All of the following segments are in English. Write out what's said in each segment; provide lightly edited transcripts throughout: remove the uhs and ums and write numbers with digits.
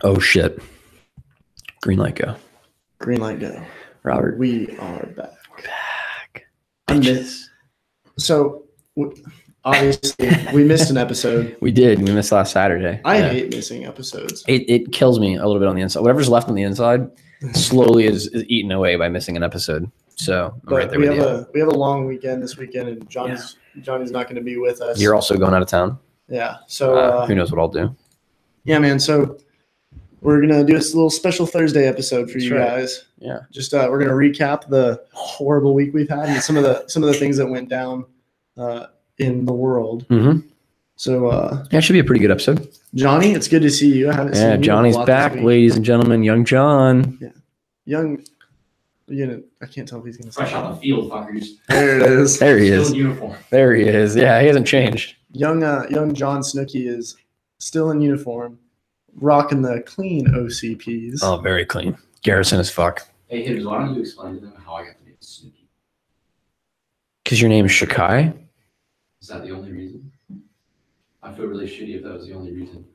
Oh shit. Green light go. Green light go. Robert. We are back. We're back. I missed. So obviously we missed an episode. We did. We missed last Saturday. I hate missing episodes. It kills me a little bit on the inside. Whatever's left on the inside slowly is eaten away by missing an episode. So I'm right there with you. We have a long weekend this weekend, and Johnny's not going to be with us. You're also going out of town. Yeah. So who knows what I'll do? Yeah, man. So we're gonna do this little special Thursday episode for you guys. Yeah. Just we're gonna recap the horrible week we've had and some of the things that went down in the world. Mm-hmm. So it should be a pretty good episode. Johnny, it's good to see you. I haven't seen you. Johnny's back, ladies and gentlemen. Young John. Yeah. Young. I can't tell if he's gonna say. Fresh out the field, fuckers. There it is. There he is. Still in uniform. There he is. Yeah, he hasn't changed. Young John Snooki is still in uniform, rocking the clean OCPs. Oh, very clean. Garrison as fuck. Hey, Hibbs, why don't you explain to them how I got the name Snooki? Because your name is Shakai? Is that the only reason? I feel really shitty if that was the only reason.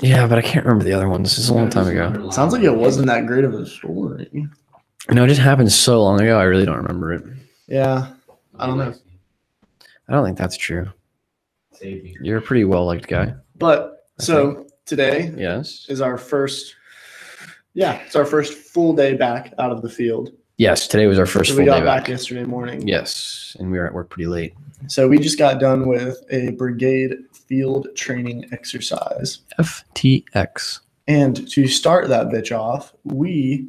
Yeah, but I can't remember the other ones. This is a long time ago. Sounds like it wasn't that great of a story. No, it just happened so long ago. I really don't remember it. Yeah. I don't know. I don't think that's true. Save me. You're a pretty well-liked guy. But so today Yes. is our first. Yeah, it's our first full day back out of the field. Yes, today was our first So full we got day back back. yesterday morning. Yes, and we were at work pretty late. So we just got done with a brigade field training exercise. FTX. And to start that bitch off, we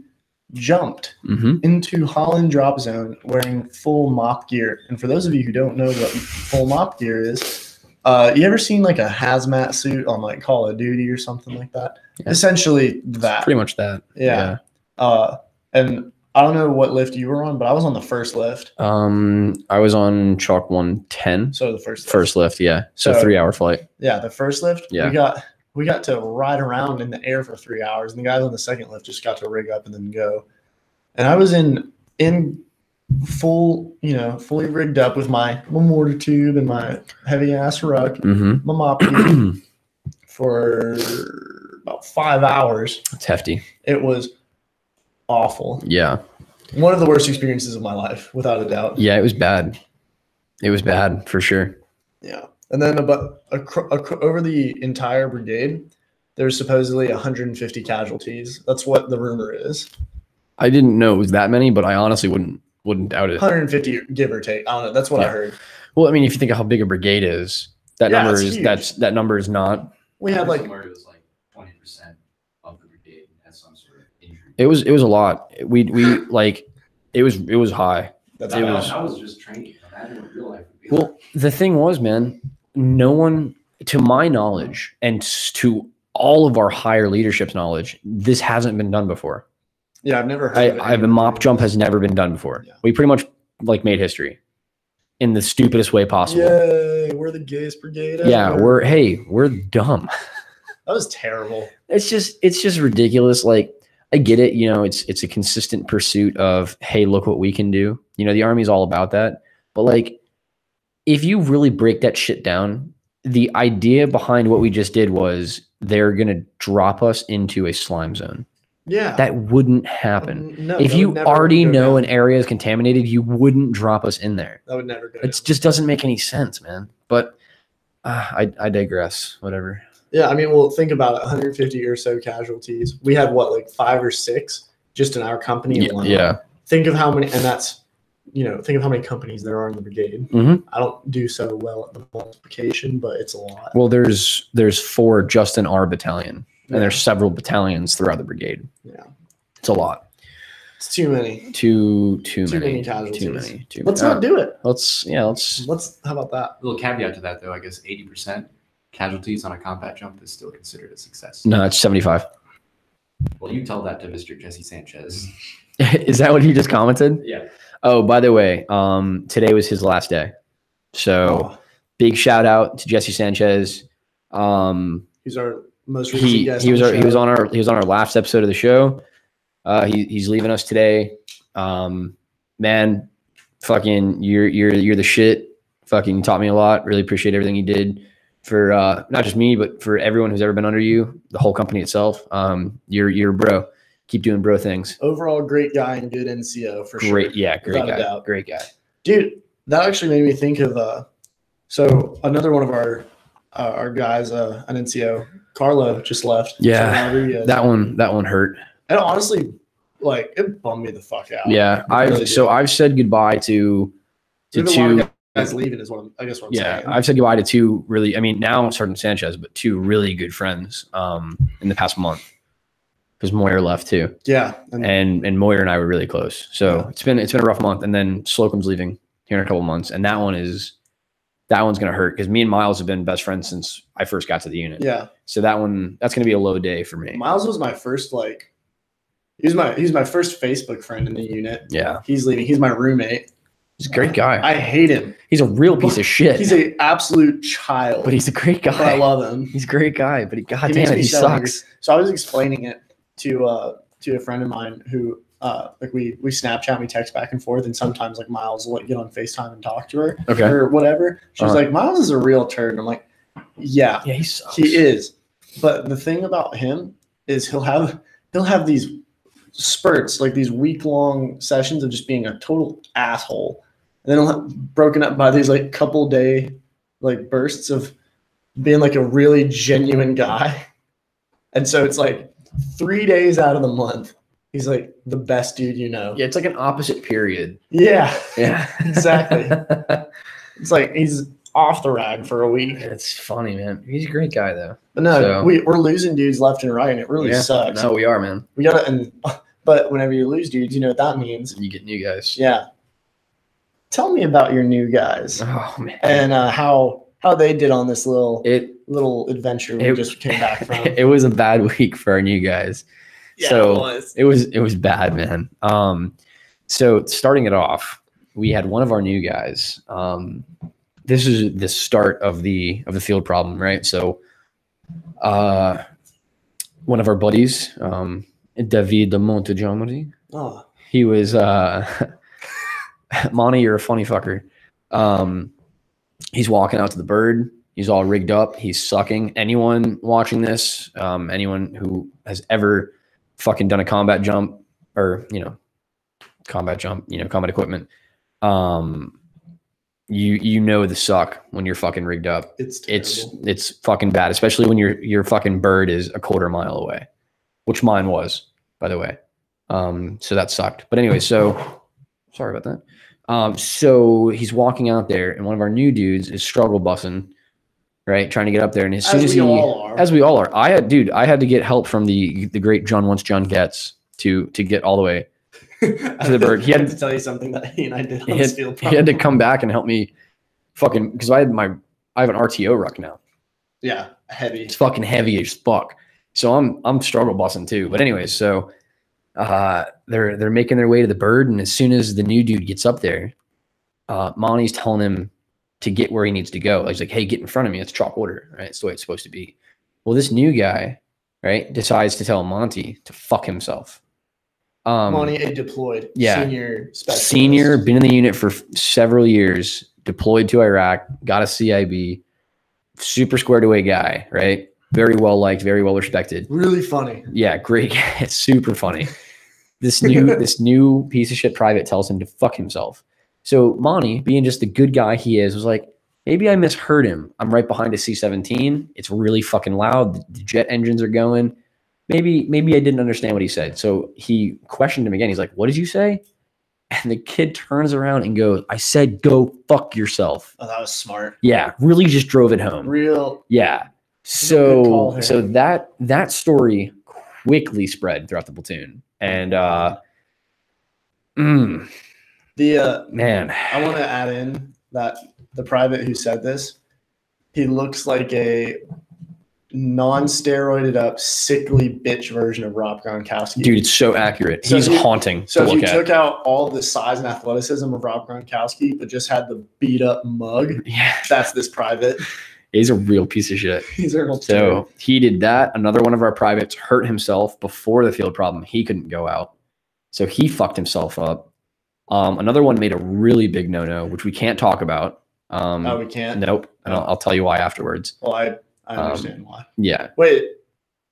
jumped Mm-hmm. into Holland drop zone wearing full mop gear. And for those of you who don't know what full mop gear is, you ever seen like a hazmat suit on like Call of Duty or something like that? Yeah. Essentially that. Pretty much that. Yeah. And I don't know what lift you were on, but I was on the first lift. I was on chalk 110. So the first lift. First lift, yeah. So So- 3-hour flight. Yeah, the first lift. Yeah. We got to ride around in the air for 3 hours, and the guys on the second lift just got to rig up and then go. And I was in full, fully rigged up with my mortar tube and my heavy ass ruck, Mm-hmm. my mop gear for about 5 hours. It's hefty. It was awful. Yeah. One of the worst experiences of my life, without a doubt. Yeah, it was bad. It was bad for sure. Yeah. And then over the entire brigade, there's supposedly 150 casualties. That's what the rumor is. I didn't know it was that many, but I honestly wouldn't doubt it. 150, give or take. I don't know. That's what I heard. Well, I mean, if you think of how big a brigade is, that Yeah, number it's is huge. that number is not. We had like Somewhere it was like 20% of the brigade had some sort of injury. It was a lot. We like it was high. that's It That was- was just training. Imagine what real life would be. Well, the thing was, man, no one, to my knowledge, and to all of our higher leadership's knowledge, this hasn't been done before. Yeah, I've never heard. I a mop jump has never been done before. Yeah. We pretty much like made history in the stupidest way possible. Yay, we're the gayest brigade. Yeah, ever. we're dumb. That was terrible. It's just ridiculous. Like, I get it, it's a consistent pursuit of, hey, look what we can do. The Army's all about that. But like, if you really break that shit down, the idea behind what we just did was they're gonna drop us into a slime zone. Yeah. That wouldn't happen. No, If that you would never already go know down. an area is contaminated, you wouldn't drop us in there. That would never go. It just doesn't make any sense, man. But I digress. Whatever. Yeah, I mean, well, think about it. 150 or so casualties. We had what, like 5 or 6 just in our company alone. Yeah. Think of how many, and that's, think of how many companies there are in the brigade. Mhm. I don't do so well at the multiplication, but it's a lot. Well, there's 4 just in our battalion, Yeah. and there's several battalions throughout the brigade. Yeah. It's a lot. It's too many. Too Too many. many casualties. Too many. Let's not do it. Let's. How about that? A little caveat to that, though, I guess 80% casualties on a combat jump is still considered a success. No, it's 75. Well, you tell that to Mr. Jesse Sanchez. Is that what he just commented? Yeah. Oh, by the way, today was his last day. So Oh, big shout out to Jesse Sanchez. he's our most recent He guest. he was the he was show. on our last episode of the show. He's leaving us today. Man, fucking you're the shit. Fucking taught me a lot. Really appreciate everything you did for not just me, but for everyone who's ever been under you, the whole company itself. You're a bro. Keep doing bro things. Overall, great guy and good NCO for sure. Great, yeah, great Without a guy. doubt. Great guy. Dude, that actually made me think of so another one of our guys, an NCO, Carlo, just left. Yeah, So that one hurt. and honestly, like it bummed me the fuck out. Yeah, I've said goodbye to There's a two. lot of guys leaving is what I guess what I'm Yeah, saying. I've said goodbye to two really. I mean, now Sergeant Sanchez, but two really good friends in the past month. Because Moyer left too, Yeah, and Moyer and I were really close. So it's been a rough month, and then Slocum's leaving here in a couple months, and that one's gonna hurt because me and Miles have been best friends since I first got to the unit. yeah. So that's gonna be a low day for me. Miles was my first he's my first Facebook friend in the unit. Yeah, He's leaving. He's my roommate. he's a great guy. I hate him. He's a real piece of shit. He's an absolute child. but he's a great But I guy. love him. He's a great guy, but He goddamn makes it, me he so angry. sucks. So I was explaining it to a friend of mine who like we Snapchat, we text back and forth, and sometimes like Miles will like, get on FaceTime and talk to her Okay. or whatever. She was Uh-huh. like, Miles is a real turd. I'm like, yeah, Yeah, he sucks. he is. But the thing about him is he'll have these spurts, like these week-long sessions of just being a total asshole. And then he'll have broken up by these like couple day like bursts of being like a really genuine guy. And so it's like 3 days out of the month, he's like the best dude you know. Yeah, it's like an opposite period. Yeah, Yeah, exactly. It's like he's off the rag for a week. It's funny, man. He's a great guy, though. But no, So- we're losing dudes left and right, and it really Yeah. sucks. No, we are, man. We gotta, but whenever you lose dudes, you know what that means. You get new guys. Yeah. Tell me about your new guys Oh man. and how they did on this little It adventure we it- just came back from. it was a bad week for our new guys. Yeah, so it was. it was bad, man. So starting it off, we had one of our new guys. This is the start of the field problem, right? So one of our buddies, David de Montgomery, Oh, he was Monty, you're a funny fucker. He's walking out to the bird. He's all rigged up. He's sucking. Anyone watching this, anyone who has ever fucking done a combat jump or, combat jump, combat equipment, you know the suck when you're fucking rigged up. it's terrible. It's fucking bad, especially when your fucking bird is a quarter mile away, which mine was, by the way. So that sucked. But anyway, so sorry about that. So he's walking out there, and one of our new dudes is struggle bussing, right, trying to get up there. And as soon as we all are. as we all are, I had to get help from the great John Getz to get all the way to the bird. He had to tell you something that he and I did on he this had, field. he had to come back and help me fucking because I have an RTO ruck now. Yeah, heavy. It's fucking heavy as fuck. So I'm struggle bussing too. But anyways, so they're making their way to the bird, and as soon as the new dude gets up there, Monty's telling him to get where he needs to go. He's like, "Hey, get in front of me. It's chalk order, right? It's the way it's supposed to be." Well, this new guy, right, decides to tell Monty to fuck himself. Monty, a deployed yeah. senior specialist. Senior, been in the unit for several years, deployed to Iraq, got a CIB, super squared away guy, right? Very well liked, very well respected. Really funny. Yeah, great. It's super funny. This new piece of shit private tells him to fuck himself. So Monty, being just the good guy he is, was like, maybe I misheard him. I'm right behind a C-17. It's really fucking loud. The jet engines are going. Maybe I didn't understand what he said. So he questioned him again. He's like, "What did you say?" And the kid turns around and goes, "I said go fuck yourself." Oh, that was smart. Yeah, really just drove it home. Real. Yeah. Good call, So Harry. that story quickly spread throughout the platoon. And man, I want to add in that the private who said this, he looks like a non-steroided up, sickly bitch version of Rob Gronkowski. dude, it's so accurate. So He's if you- haunting So to if you look at. took out all the size and athleticism of Rob Gronkowski, but just had the beat up mug, Yeah, that's this private. he's a real piece of shit. He's a real turd. So he did that. Another one of our privates hurt himself before the field problem. He couldn't go out. So he fucked himself up. Another one made a really big no-no, which we can't talk about Oh, we can't. Nope. And I'll tell you why afterwards. Well, I understand why. Yeah. Wait,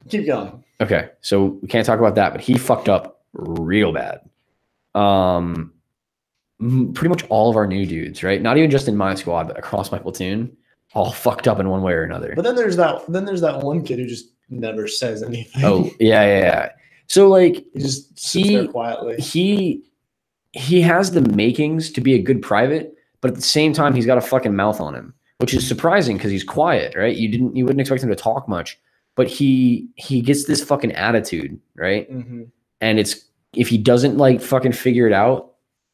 keep going. Okay. So we can't talk about that, but he fucked up real bad. Pretty much all of our new dudes, right? Not even just in my squad, but across my platoon, all fucked up in one way or another. But then there's that one kid who just never says anything. Oh, yeah. So like he just sits there quietly. He has the makings to be a good private, but at the same time, he's got a fucking mouth on him, which is surprising because he's quiet, right? You wouldn't expect him to talk much, but he gets this fucking attitude, right? Mm-hmm. And if he doesn't like fucking figure it out,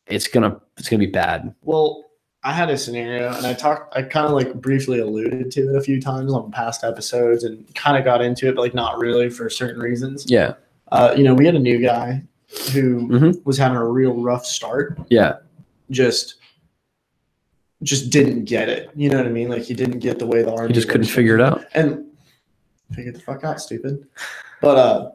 it's gonna be bad. Well, I had a scenario, and I kind of like briefly alluded to it a few times on past episodes, and kind of got into it, but like not really for certain reasons. Yeah. We had a new guy who was having a real rough start. Yeah. Just didn't get it. You know what I mean? Like he didn't get the way the army. He just couldn't figure it out. And figure the fuck out, stupid. But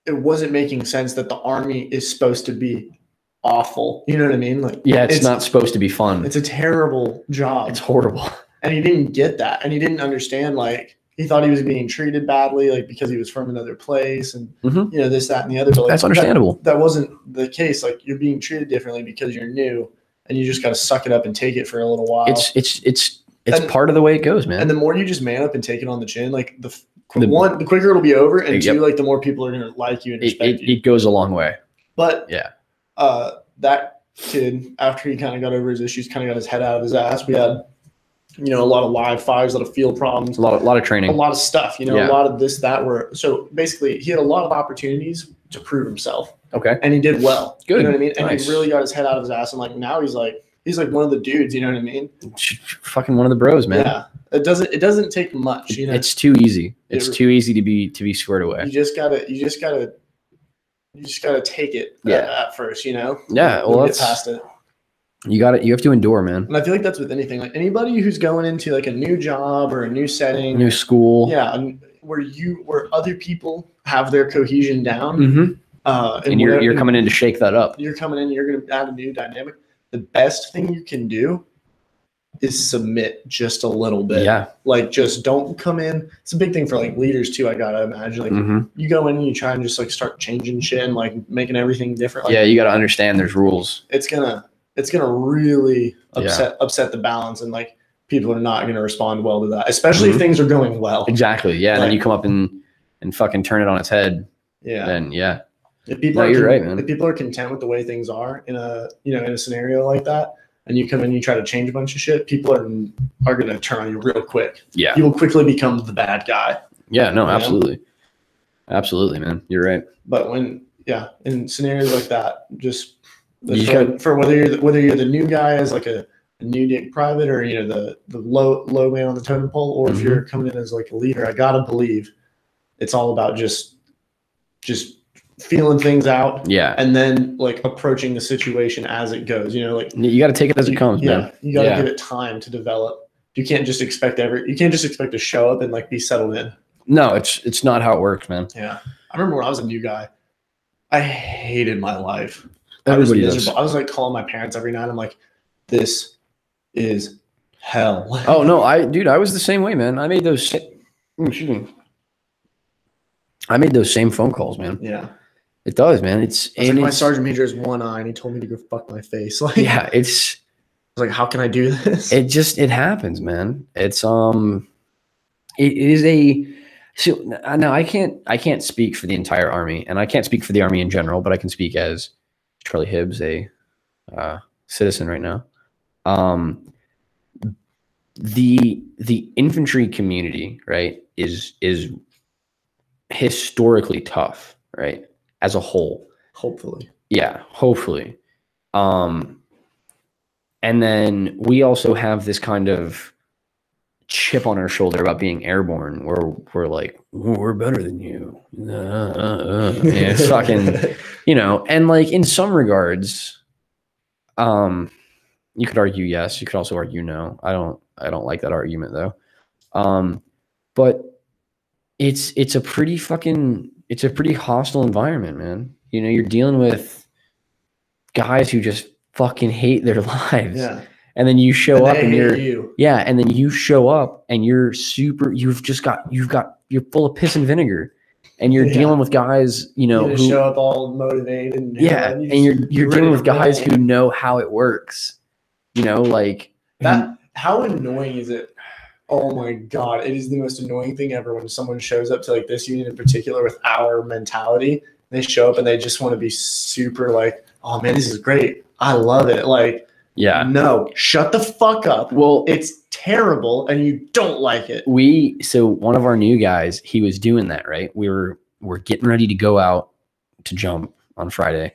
it wasn't making sense that the army is supposed to be awful. You know what I mean? Like it's not supposed to be fun. It's a terrible job. It's horrible. And he didn't get that. And he didn't understand, like, he thought he was being treated badly, like because he was from another place and this, that, and the other. But like, that's understandable. That wasn't the case. Like you're being treated differently because you're new and you just gotta suck it up and take it for a little while. It's part of the way it goes, man. And the more you just man up and take it on the chin, like the quicker it'll be over, and two, like the more people are gonna like you and respect you. It goes a long way. But yeah, that kid, after he kind of got over his issues, kind of got his head out of his ass. We had, a lot of live fires, a lot of field problems, a lot of training, a lot of stuff. A lot of this, that. So basically, he had a lot of opportunities to prove himself. Okay, and he did well. Good, you know what I mean? And nice. He really got his head out of his ass. And like now he's like one of the dudes. You know what I mean? Fucking one of the bros, man. Yeah. It doesn't take much. It's too easy. It's too easy to be squared away. You just gotta take it. At first. Yeah. Well, get past it. You have to endure, man. And I feel like that's with anything. Like anybody who's going into like a new job or a new setting, new school. Yeah. Where other people have their cohesion down. Mm-hmm. And you're coming in to shake that up. You're coming in, you're going to add a new dynamic. The best thing you can do is submit just a little bit. Yeah. Like just don't come in. It's a big thing for like leaders too. I got to imagine like you go in and you try and just like start changing shit and like making everything different. Like, you got to understand there's rules. It's going to really upset the balance, and like people are not going to respond well to that, especially if things are going well. Exactly. Yeah. And then you come up and fucking turn it on its head. Yeah. Then yeah. If people you're right, man. If people are content with the way things are in a scenario like that, and you come in and you try to change a bunch of shit, people are going to turn on you real quick. Yeah. You will quickly become the bad guy. Yeah, no, absolutely. Absolutely, man. You're right. But in scenarios like that, just for whether you're the new guy as like a new dick private, or the low man on the totem pole, or if you're coming in as like a leader, I gotta believe it's all about just feeling things out, and then like approaching the situation as it goes. Like you got to take it as it comes, man. You got to give it time to develop. You can't just expect to show up and like be settled in. No, it's not how it works, man. Yeah, I remember when I was a new guy, I hated my life. Everybody I was like calling my parents every night. I'm like, this is hell. Oh no, I was the same way, man. I made those. Excuse me. I made those same phone calls, man. Yeah. It does, man. It's my sergeant major has one eye, and he told me to go fuck my face. Like, yeah, I was like, how can I do this? It happens, man. It's it is a. So now I can't speak for the entire Army, and I can't speak for the Army in general, but I can speak as Charlie Hibbs, a citizen right now. The infantry community, right, is historically tough, right, as a whole. Hopefully. Yeah, hopefully. And then we also have this kind of chip on our shoulder about being airborne, where we're like, we're better than you. And it's fucking, and like in some regards, you could argue yes, you could also argue no. I don't like that argument though. But it's a pretty hostile environment, man. You're dealing with guys who just fucking hate their lives. Yeah. and then you show up and you're you. yeah, and then you show up and you're full of piss and vinegar, and you're Yeah. dealing with guys, You who show up all motivated. And yeah, and you're dealing with guys who know how it works, like that. How annoying is it? Oh my god, it is the most annoying thing ever when someone shows up to like this unit in particular with our mentality. They show up and they just want to be super like, oh man, this is great. I love it. Like, yeah. no, shut the fuck up. Well, It's terrible and you don't like it. so one of our new guys, he was doing that, right? We're getting ready to go out to jump on Friday,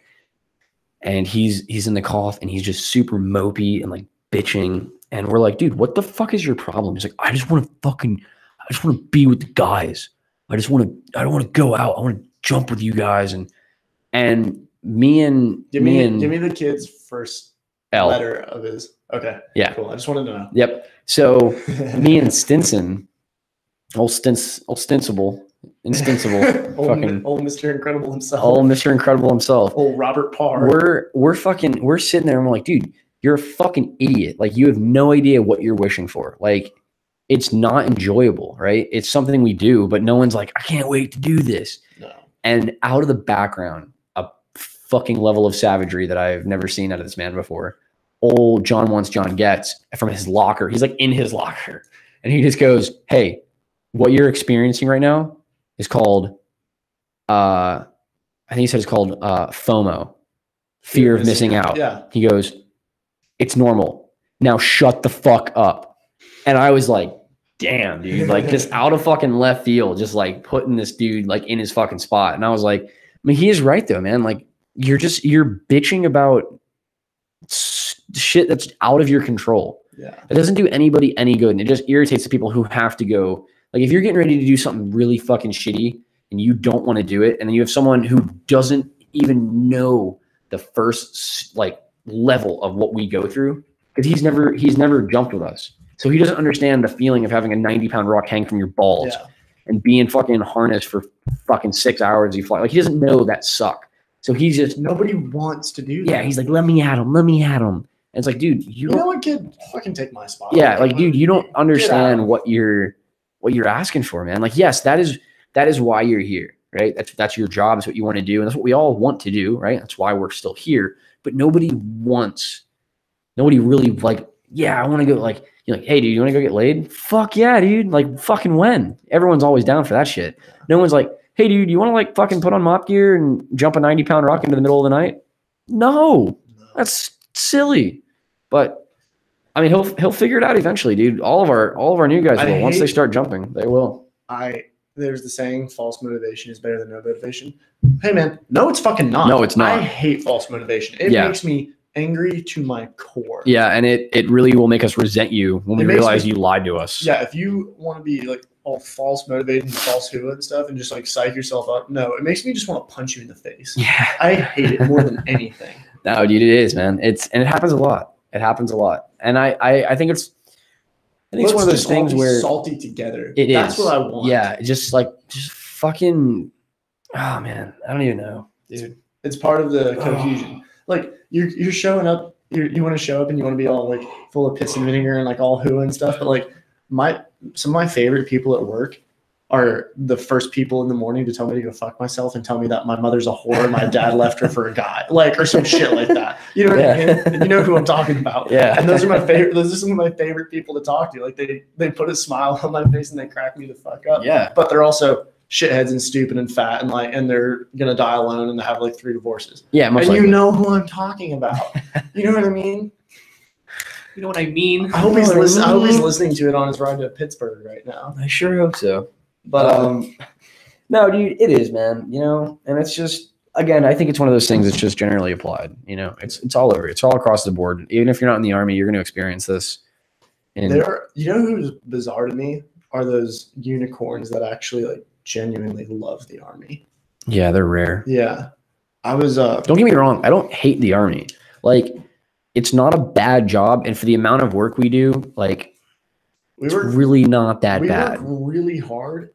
and he's in the cough and he's just super mopey and like bitching. And we're like, dude, what the fuck is your problem? He's like, I just want to be with the guys. I don't want to go out. I want to jump with you guys. And me and Give me the kid's first L. letter of his. Okay. Yeah. Cool. I just wanted to know. Yep. So me and Stinson, old Instincible, old, fucking old Mr. Incredible himself. old Mr. Incredible himself. Old Robert Parr. We're sitting there and we're like, dude, you're a fucking idiot. Like, you have no idea what you're wishing for. Like, it's not enjoyable, right? It's something we do, but no one's like, I can't wait to do this. No. And out of the background, a fucking level of savagery that I've never seen out of this man before. Old John gets from his locker. He's like in his locker. And he just goes, hey, what you're experiencing right now is called, I think he said it's called FOMO, fear of missing out. Yeah. He goes, it's normal. Now shut the fuck up. And I was like, damn, dude, like just out of fucking left field, just like putting this dude like in his fucking spot. And I was like, I mean, he is right though, man. Like, you're bitching about shit that's out of your control. Yeah. It doesn't do anybody any good. And it just irritates the people who have to go. Like, if you're getting ready to do something really fucking shitty and you don't want to do it, and then you have someone who doesn't even know the first like level of what we go through, because he's never jumped with us. So he doesn't understand the feeling of having a 90-pound rock hang from your balls and being fucking harnessed for fucking 6 hours. You fly. Like, he doesn't know that suck. So he's just, nobody wants to do that. yeah, he's like, let me at him. And it's like, dude, You know what, kid? Fucking take my spot. yeah, like, dude, you don't Get understand out. what you're asking for, man. Like, yes, that is why you're here, right? That's your job. It's what you want to do. And that's what we all want to do, right? That's why we're still here. But nobody really like, yeah, I want to go, like, you're like, hey, dude, you want to go get laid? Fuck yeah, dude. Like, fucking when? Everyone's always down for that shit. No one's like, hey, dude, you want to like fucking put on mop gear and jump a 90-pound rock into the middle of the night? No, that's silly. But I mean, he'll figure it out eventually, dude. All of our new guys will. Once they start jumping, they will. There's the saying, false motivation is better than no motivation. Hey man, no, it's fucking not. No, it's not. I hate false motivation. It makes me angry to my core. Yeah, and it really will make us resent you when we It makes realize me- you lied to us. Yeah, if you want to be like all false motivated and false who and stuff and just like psych yourself up, no, it makes me just want to punch you in the face. Yeah. I hate it more than anything. No, dude, it is, man. It happens a lot. It happens a lot. And I think it's one of those just all things be where salty together. it is. That's what I want. Yeah, just fucking, oh man, I don't even know, dude. It's part of the cohesion. Like you're showing up, you want to show up and you want to be all like full of piss and vinegar and like all hoo and stuff. But like some of my favorite people at work are the first people in the morning to tell me to go fuck myself and tell me that my mother's a whore and my dad left her for a guy, like, or some shit like that. You know what I mean? And you know who I'm talking about. Yeah. And those are my favorite. Those are some of my favorite people to talk to. Like they put a smile on my face and they crack me the fuck up. Yeah. But they're also shitheads and stupid and fat and they're gonna die alone and they have like 3 divorces. Yeah, much And like you know who I'm talking about. You know what I mean? You know what I mean? I hope he's listening to it on his ride to Pittsburgh right now. I sure hope so. But No, dude, it is, man. You know, and it's just, again, I think it's one of those things that's just generally applied. You know, it's all over. It's all across the board. Even if you're not in the Army, you're going to experience this. And you know who's bizarre to me are those unicorns that actually like genuinely love the Army. yeah, they're rare. Yeah, I was. Don't get me wrong. I don't hate the Army. Like, it's not a bad job, and for the amount of work we do, like, it's really not that bad. work really hard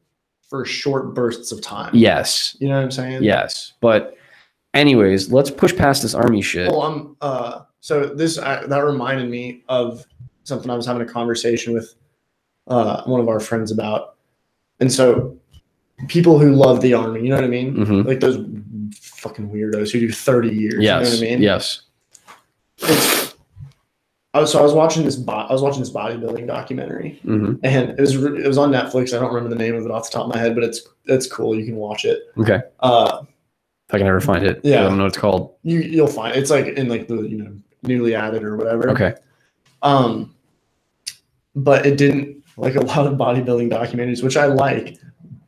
for short bursts of time. Yes. You know what I'm saying? Yes. But anyways, let's push past this Army shit. Well, So that reminded me of something I was having a conversation with one of our friends about. And so people who love the Army, you know what I mean? Mhm. Like those fucking weirdos who do 30 years. Yes. You know what I mean? Yes. I was watching this bodybuilding documentary, Hmm. and it was on Netflix. I don't remember the name of it off the top of my head, but it's cool. You can watch it. Okay. If I can ever find it. Yeah. I don't know what it's called. You'll find it. It's like in like the newly added or whatever. Okay. But it didn't, like a lot of bodybuilding documentaries, which I like,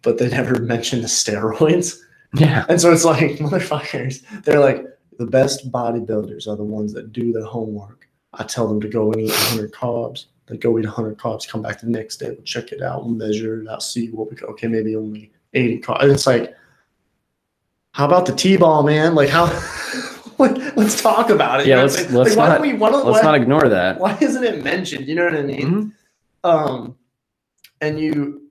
but they never mention the steroids. Yeah. And so it's like, motherfuckers, they're like, the best bodybuilders are the ones that do their homework. I tell them to go and eat 100 carbs. They go eat 100 carbs, come back the next day, we'll check it out, we'll measure it out, see what we go. Okay, maybe only 80 carbs. And it's like, how about the T-ball, man? Like how? Let's talk about it. Yeah. You know Let's what I'm saying? let's not ignore that. Why isn't it mentioned? You know what I mean? Mhm. And you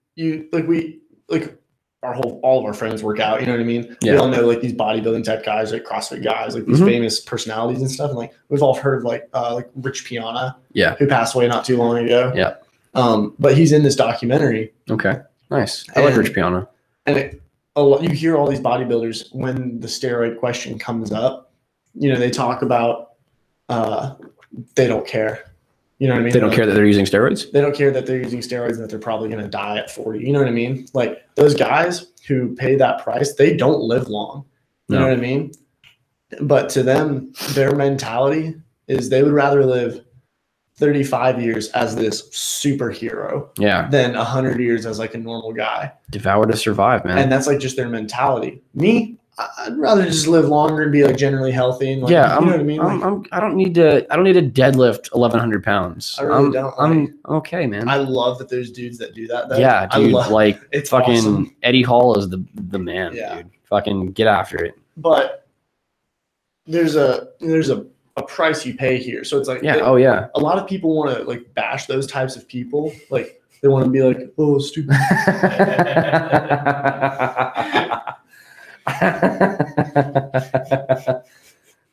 all of our friends work out, you know what I mean? Yeah. We all know like these bodybuilding type guys, like CrossFit guys, like these Mhm. famous personalities and stuff. And like we've all heard of like Rich Piana, Yeah. who passed away not too long ago. Yeah. But he's in this documentary, Okay. Nice. I like And- Rich Piana. and you hear all these bodybuilders when the steroid question comes up, they talk about they don't care. You know what I mean? They don't care that they're using steroids. They don't care that they're using steroids and that they're probably going to die at 40. You know what I mean? Like those guys who pay that price, they don't live long. You No. know what I mean? But to them, their mentality is they would rather live 35 years as this superhero Yeah. than 100 years as like a normal guy. Devour to survive, man. And that's like just their mentality. Me, I'd rather just live longer and be like generally healthy and like, yeah. you know what I mean? Like, I don't need to deadlift 1,100 pounds. I really don't, I'm okay, man. I love that there's dudes that do that. Though. Yeah, I dude. love, Like it's fucking awesome. Eddie Hall is the man, Yeah. dude. Fucking get after it. But there's a price you pay here. So it's like Yeah. Oh yeah. a lot of people want to like bash those types of people. Like they want to be like, oh, stupid.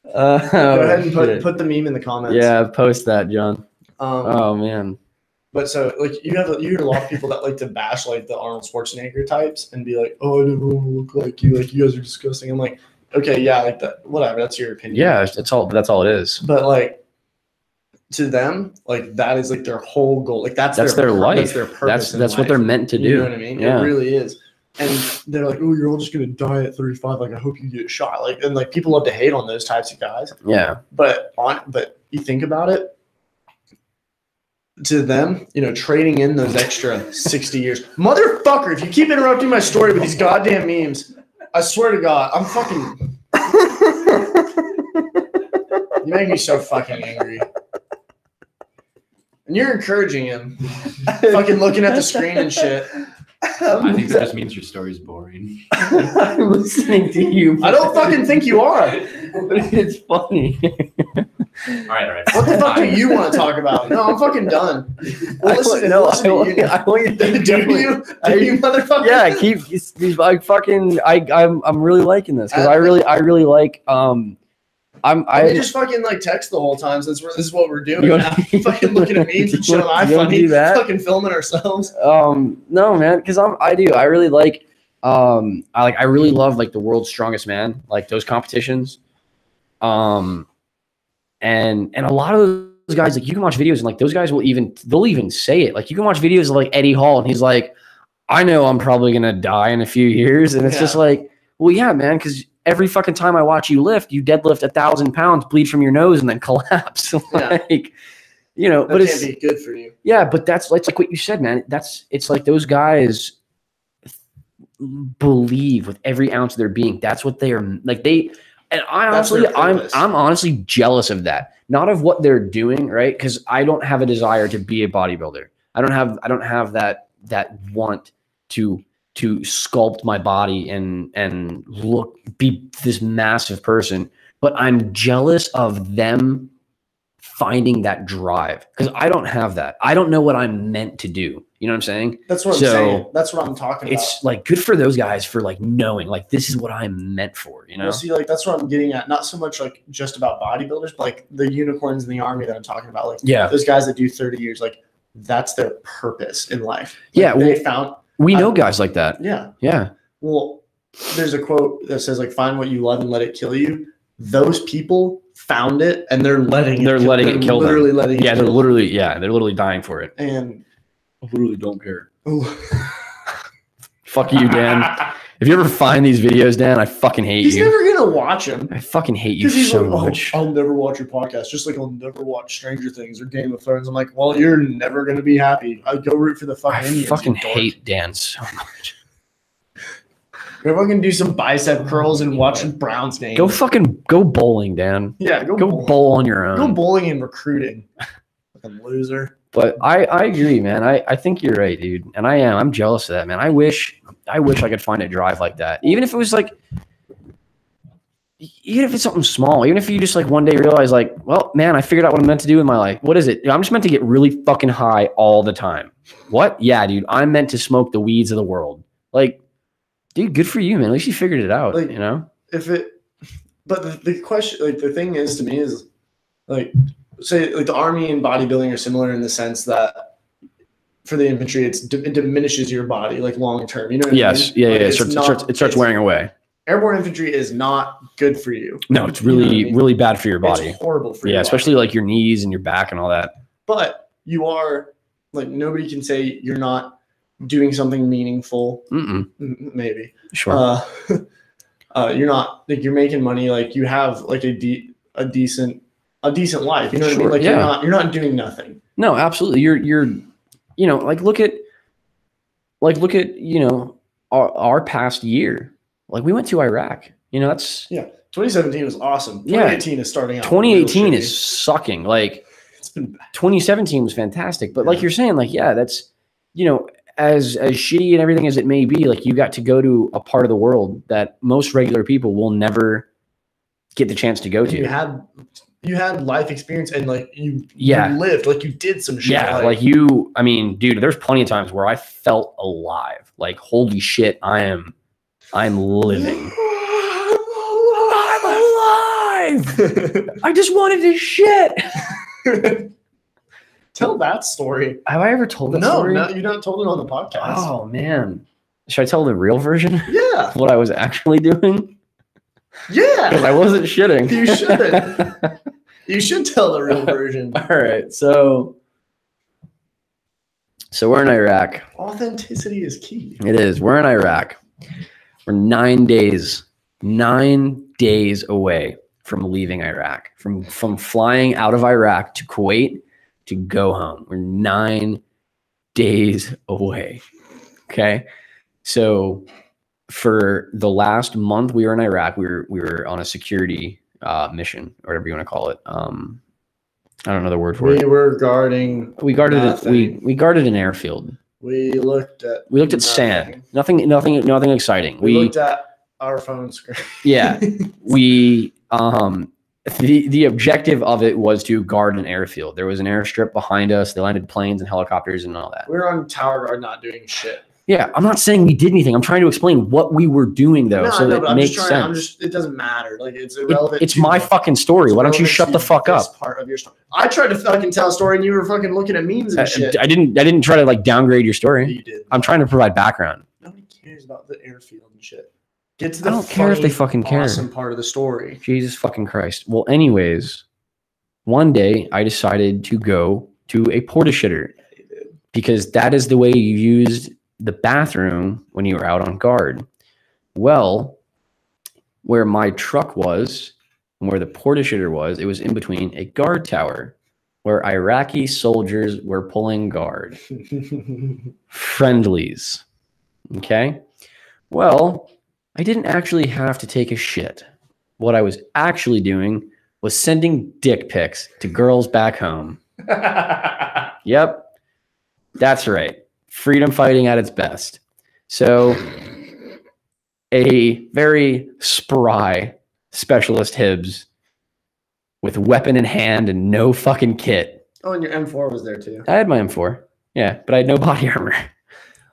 Go ahead and put the meme in the comments. Yeah, post that, John. Um, Oh man. But so like you hear a lot of people that like to bash like the Arnold Schwarzenegger types and be like, oh, I never want to look like you. Like you guys are disgusting. I'm like, okay, yeah, like that. Whatever. That's your opinion. Yeah, that's all it is. But like to them, like that is like their whole goal. Like that's Their life. That's their purpose. That's in what they're life. meant to do. You know what I mean? Yeah. It really is. And they're like, oh, you're all just gonna die at 35. Like I hope you get shot. Like and like people love to hate on those types of guys. Yeah. But you think about it. To them, trading in those extra 60 years. Motherfucker, if you keep interrupting my story with these goddamn memes, I swear to God, I'm fucking. You make me so fucking angry. And you're encouraging him. Fucking looking at the screen and shit. I think that just means your story's boring. I'm listening to you. I don't fucking think you are. But it's funny. All right. What the fuck do you want to talk about? No, I'm fucking done. Listen to you. I want you to Do you? Do you, motherfucker? Yeah, keep these like fucking. I'm really liking this because I really like. I just fucking like text the whole time since this is what we're doing. You Now. wanna- Fucking looking at memes and shit on my You wanna funny. do that? Fucking filming ourselves. No, man, because I do. I really like. I really love like the World's Strongest Man, like those competitions. And a lot of those guys, like you can watch videos and like those guys they'll even say it. Like you can watch videos of like Eddie Hall and he's like, I know I'm probably gonna die in a few years, and it's just like, well, yeah, man, because every fucking time I watch you lift, you deadlift 1,000 pounds, bleed from your nose, and then collapse. Yeah. Like, That but can't it's be good for you. yeah, but it's like what you said, man. It's like those guys believe with every ounce of their being. That's what they are like. And That's their purpose. I'm honestly jealous of that. Not of what they're doing, right? Because I don't have a desire to be a bodybuilder. I don't have that want to sculpt my body and be this massive person. But I'm jealous of them finding that drive, because I don't have that. I don't know what I'm meant to do. You know what I'm saying? That's what I'm saying. That's what I'm talking about. It's like good for those guys for like knowing like this is what I'm meant for, you know? Well, see, like that's what I'm getting at. Not so much like just about bodybuilders, but like the unicorns in the army that I'm talking about. Like those guys that do 30 years, like that's their purpose in life. Like, they found. We know guys like that. Yeah. Yeah. Well, there's a quote that says like find what you love and let it kill you. Those people found it and they're letting it kill them. Literally letting it kill them. They're literally dying for it. And I literally don't care. Fuck you, Dan. If you ever find these videos, Dan, I fucking hate you. He's never gonna watch them. I fucking hate you so much. I'll never watch your podcast, just like I'll never watch Stranger Things or Game of Thrones. I'm like, well, you're never gonna be happy. I'd go root for the fucking Indians. I fucking hate Dan so much. Everyone can do some bicep curls and watch the Browns game. Go bowling, Dan. Yeah, go bowl on your own. Go bowling and recruiting. Fucking loser. But I agree, man. I think you're right, dude. And I'm jealous of that, man. I wish I could find a drive like that. Even if it was like, even if it's something small, even if you just like one day realize like, well, man, I figured out what I'm meant to do in my life. What is it? I'm just meant to get really fucking high all the time. What? Yeah, dude. I'm meant to smoke the weeds of the world. Like, dude, good for you, man. At least you figured it out, like, you know? But the question, like the thing is to me is like, say like the army and bodybuilding are similar in the sense that for the infantry, it diminishes your body like long term. You know what I mean? Yeah. It starts wearing away. Airborne infantry is not good for you. No, it's really, really bad for your body. It's horrible for you. Yeah, especially like your knees and your back and all that. But you are like, nobody can say you're not doing something meaningful. Maybe. Sure. You're not like you're making money. Like you have like a decent life. You know what I mean? Like you're not doing nothing. No, absolutely. You're you know, like look at you know our past year. Like we went to Iraq. You know, that's 2017 was awesome. 2018 is starting out. 2018 is sucking. Like it's been bad. 2017 was fantastic. But like you're saying, like, yeah, that's, you know, as shitty and everything as it may be, like you got to go to a part of the world that most regular people will never get the chance to go to. You had life experience and like you lived, like you did some shit. Yeah, like I mean, dude, there's plenty of times where I felt alive. Like, holy shit, I'm living. I'm alive. I just wanted to shit. Tell that story. Have I ever told that story? No, you not told it on the podcast. Oh man. Should I tell the real version? Yeah. What I was actually doing? Yeah. Because I wasn't shitting. You shouldn't. You should tell the real version. All right. So we're in Iraq. Authenticity is key. It is. We're in Iraq. We're 9 days away from leaving Iraq, from flying out of Iraq to Kuwait to go home. We're 9 days away. Okay. So for the last month we were in Iraq, we were on a security mission, or whatever you want to call it. I don't know the word for it. We guarded an airfield. We looked at sand. Nothing exciting. We looked at our phone screen. Yeah. We the objective of it was to guard an airfield. There was an airstrip behind us. They landed planes and helicopters and all that. We were on tower guard, not doing shit. Yeah, I'm not saying we did anything. I'm trying to explain what we were doing, though, so that it makes sense. It doesn't matter. Like it's irrelevant. It's my fucking story. Why don't you shut the fuck up? Part of your story. I tried to fucking tell a story, and you were fucking looking at memes and shit. I didn't try to like downgrade your story. You did. I'm trying to provide background. Nobody cares about the airfield and shit. Get to the I don't care if they fucking care. Awesome part of the story. Jesus fucking Christ. Well, anyways, one day I decided to go to a porta shitter because that is the way you used the bathroom when you were out on guard. Well, where my truck was and where the porta shitter was, it was in between a guard tower where Iraqi soldiers were pulling guard. Friendlies. Okay? Well, I didn't actually have to take a shit. What I was actually doing was sending dick pics to girls back home. Yep. That's right. Freedom fighting at its best. So a very spry specialist Hibbs with weapon in hand and no fucking kit. Oh, and your M4 was there too. I had my M4. Yeah, but I had no body armor.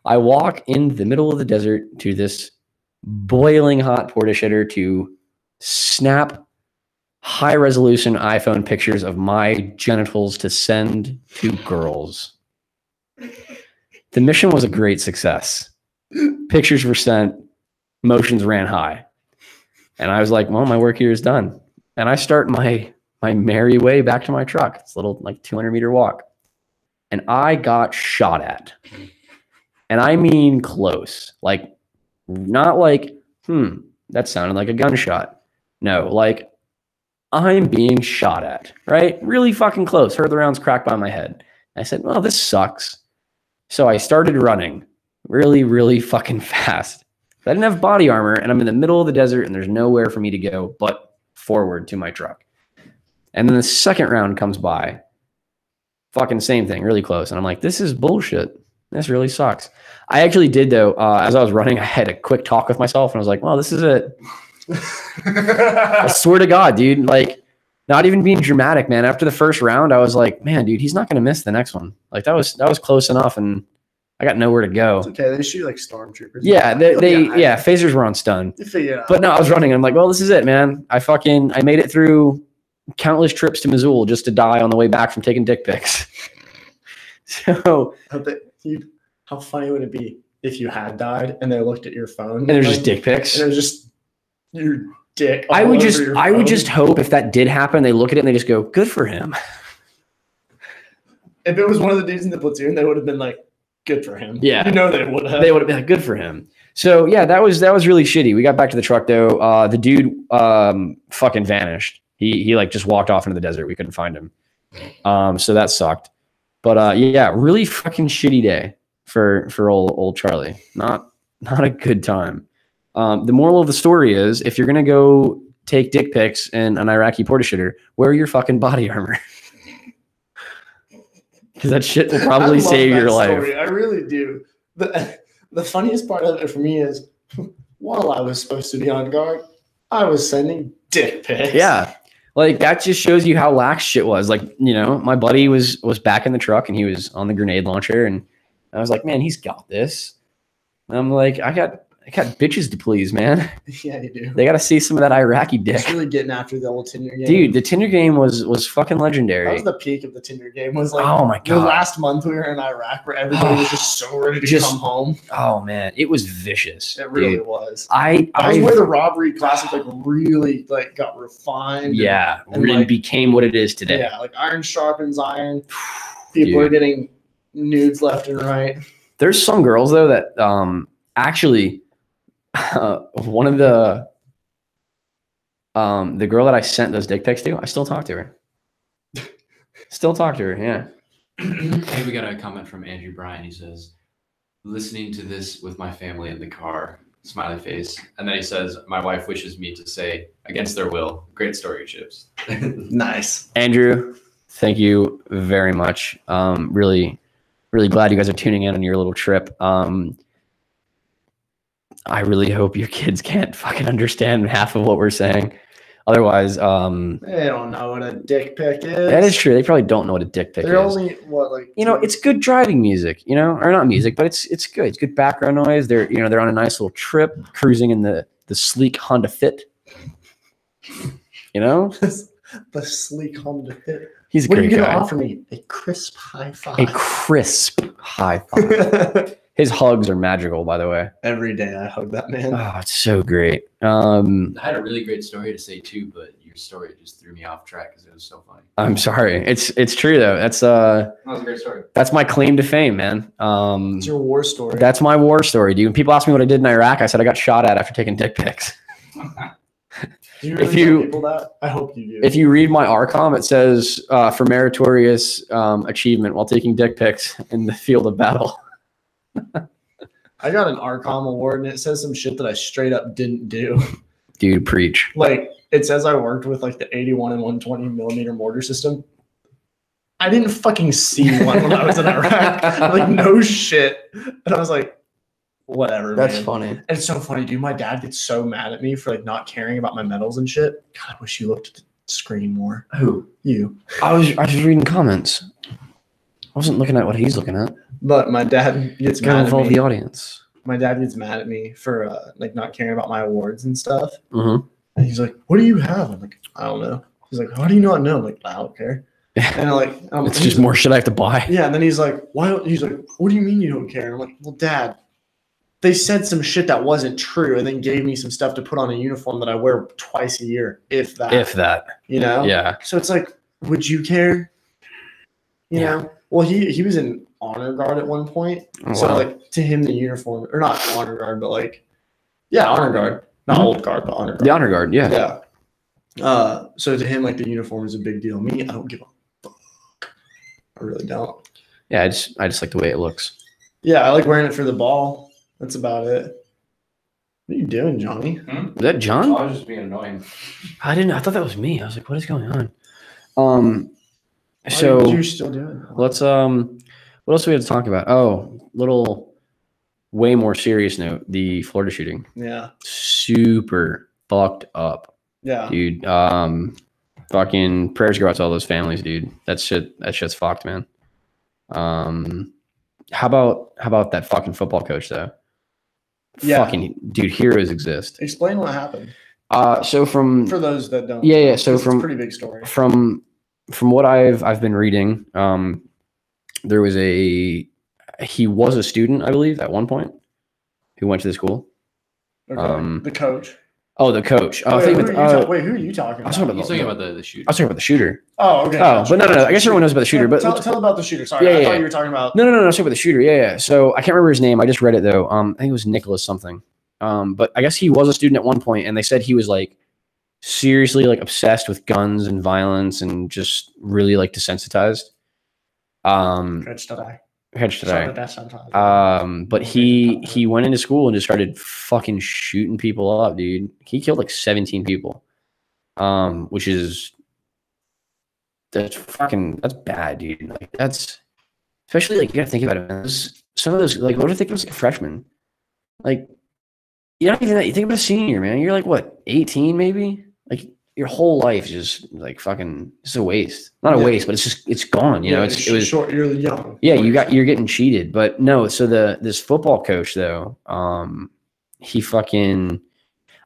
I walk in the middle of the desert to this boiling hot porta shitter to snap high resolution iPhone pictures of my genitals to send to girls. The mission was a great success. Pictures were sent, emotions ran high. And I was like, well, my work here is done. And I start my merry way back to my truck. It's a little like 200-meter walk. And I got shot at. And I mean close. Like, not like, that sounded like a gunshot. No, like, I'm being shot at, right? Really fucking close. Heard the rounds crack by my head. I said, well, this sucks. So I started running really, really fucking fast. I didn't have body armor, and I'm in the middle of the desert, and there's nowhere for me to go but forward to my truck. And then the second round comes by. Fucking same thing, really close. And I'm like, this is bullshit. This really sucks. I actually did, though, as I was running, I had a quick talk with myself, and I was like, well, this is it. I swear to God, dude, like, not even being dramatic, man. After the first round, I was like, man, dude, he's not going to miss the next one. Like, that was close enough, and I got nowhere to go. It's okay. They shoot like stormtroopers. Yeah, phasers were on stun. But no, I was running. I'm like, well, this is it, man. I made it through countless trips to Missoula just to die on the way back from taking dick pics. So how funny would it be if you had died and they looked at your phone and there's just dick pics? And it was just your dick. I would just hope if that did happen, they look at it and they just go, good for him. If it was one of the dudes in the platoon, they would have been like, good for him. Yeah. They would have. They would have been like, good for him. So yeah, that was really shitty. We got back to the truck though. The dude fucking vanished. He like just walked off into the desert. We couldn't find him. So that sucked. But yeah, really fucking shitty day for old Charlie. Not a good time. The moral of the story is if you're gonna go take dick pics in an Iraqi porta shitter, wear your fucking body armor. Because that shit will probably save your life. I really do. The funniest part of it for me is while I was supposed to be on guard, I was sending dick pics. Yeah. Like that just shows you how lax shit was. Like, you know, my buddy was back in the truck and he was on the grenade launcher and I was like, man, he's got this. And I'm like, I got bitches to please, man. Yeah, you do. They got to see some of that Iraqi dick. It's really getting after the old Tinder game. Dude, the Tinder game was fucking legendary. That was the peak of the Tinder game. Was like, oh my God. The last month we were in Iraq where everybody was just so ready to come home. Oh man, it was vicious. It really was. That was where the robbery classic like really like got refined. Yeah, and really became what it is today. Yeah, like iron sharpens iron. People are getting nudes left and right. There's some girls though that actually. One of the girl that I sent those dick pics to, I still talk to her. Yeah. Hey, we got a comment from Andrew Bryan. He says, listening to this with my family in the car, smiley face. And then he says, my wife wishes me to say, against their will, great story, Chips. Nice. Andrew, thank you very much. Really, really glad you guys are tuning in on your little trip. I really hope your kids can't fucking understand half of what we're saying. Otherwise, they don't know what a dick pic is. That is true. They probably don't know what a dick pic is. They're only it's good driving music, or not music, but it's good. It's good background noise. They're on a nice little trip, cruising in the sleek Honda Fit. The sleek Honda Fit. He's a great guy. What are you gonna offer me? A crisp high five. A crisp high five. His hugs are magical, by the way. Every day I hug that man. Oh, it's so great. I had a really great story to say too, but your story just threw me off track because it was so funny. I'm sorry. It's true though. That was a great story. That's my claim to fame, man. It's your war story. That's my war story, dude. When people ask me what I did in Iraq, I said I got shot at after taking dick pics. Do you really tell people that? I hope you do. If you read my RCOM, it says for meritorious achievement while taking dick pics in the field of battle. I got an RCOM award and it says some shit that I straight up didn't do. Dude, preach. Like it says I worked with like the 81 and 120 millimeter mortar system. I didn't fucking see one when I was in Iraq. Like no shit. And I was like, whatever. That's man. funny. And it's so funny, dude. My dad gets so mad at me for like not caring about my medals and shit. God, I wish you looked screen more. Who? You. I was reading comments. I wasn't looking at what he's looking at. But my dad gets Gotta mad at involve me. the audience. My dad gets mad at me for like not caring about my awards and stuff. Mm-hmm. And he's like, "What do you have?" I'm like, "I don't know." He's like, "How do you not know?" I'm like, "I don't care." And It's just more shit I have to buy. Yeah, and then he's like, "Why?" He's like, "What do you mean you don't care?" And I'm like, "Well, Dad, they said some shit that wasn't true, and then gave me some stuff to put on a uniform that I wear twice a year, if that." If that. You know? Yeah. So it's like, would you care? You Yeah. know? Well, he was in honor guard at one point, Oh, so wow. like to him the uniform, or not honor guard, but like, yeah, honor guard, not Mhm. old guard, but honor guard. The honor guard, yeah. Yeah. So to him, like the uniform is a big deal. Me, I don't give a fuck. I really don't. Yeah, I just like the way it looks. Yeah, I like wearing it for the ball. That's about it. What are you doing, Johnny? Is that John? I was just being annoying. I thought that was me. I was like, what is going on? Why So are you still doing it? let's what else do we have to talk about? Oh, little way more serious note, the Florida shooting. Yeah. Super fucked up, Yeah. dude. Fucking prayers go out to all those families, dude. That shit's fucked, man. How about that fucking football coach though? Yeah. Fucking dude, heroes exist. Explain what happened So from for those that don't. Yeah, yeah, so 'cause from- it's a pretty big story. from what I've been reading, there was he was a student, I believe, at one point, who went to the school. Okay. The coach. Oh, the coach. Oh, I Wait, think who with, are you wait, who are you talking I was about? talking He's talking about the shooter. I was talking about the shooter. Oh, okay. Oh, gotcha, but no. I gotcha. guess everyone knows about the shooter. But tell about the shooter. Sorry, Yeah, I yeah. thought you were talking about. No. I was talking about the shooter. Yeah. So I can't remember his name. I just read it though. I think it was Nicholas something. But I guess he was a student at one point, and they said he was like seriously like obsessed with guns and violence and just really like desensitized. Catch today. But he went into school and just started fucking shooting people up, dude. He killed like 17 people. Which is that's bad, dude. Like that's especially like you gotta think about it, man. Some of those like what if they was like a freshman? Like you're not even that, you think about a senior, man. You're like what, 18 maybe? Like your whole life is just like fucking it's a waste. Not a Yeah. waste, but it's gone. You know, it was short. You're young. yeah, you're getting cheated. But no, so this football coach though, he fucking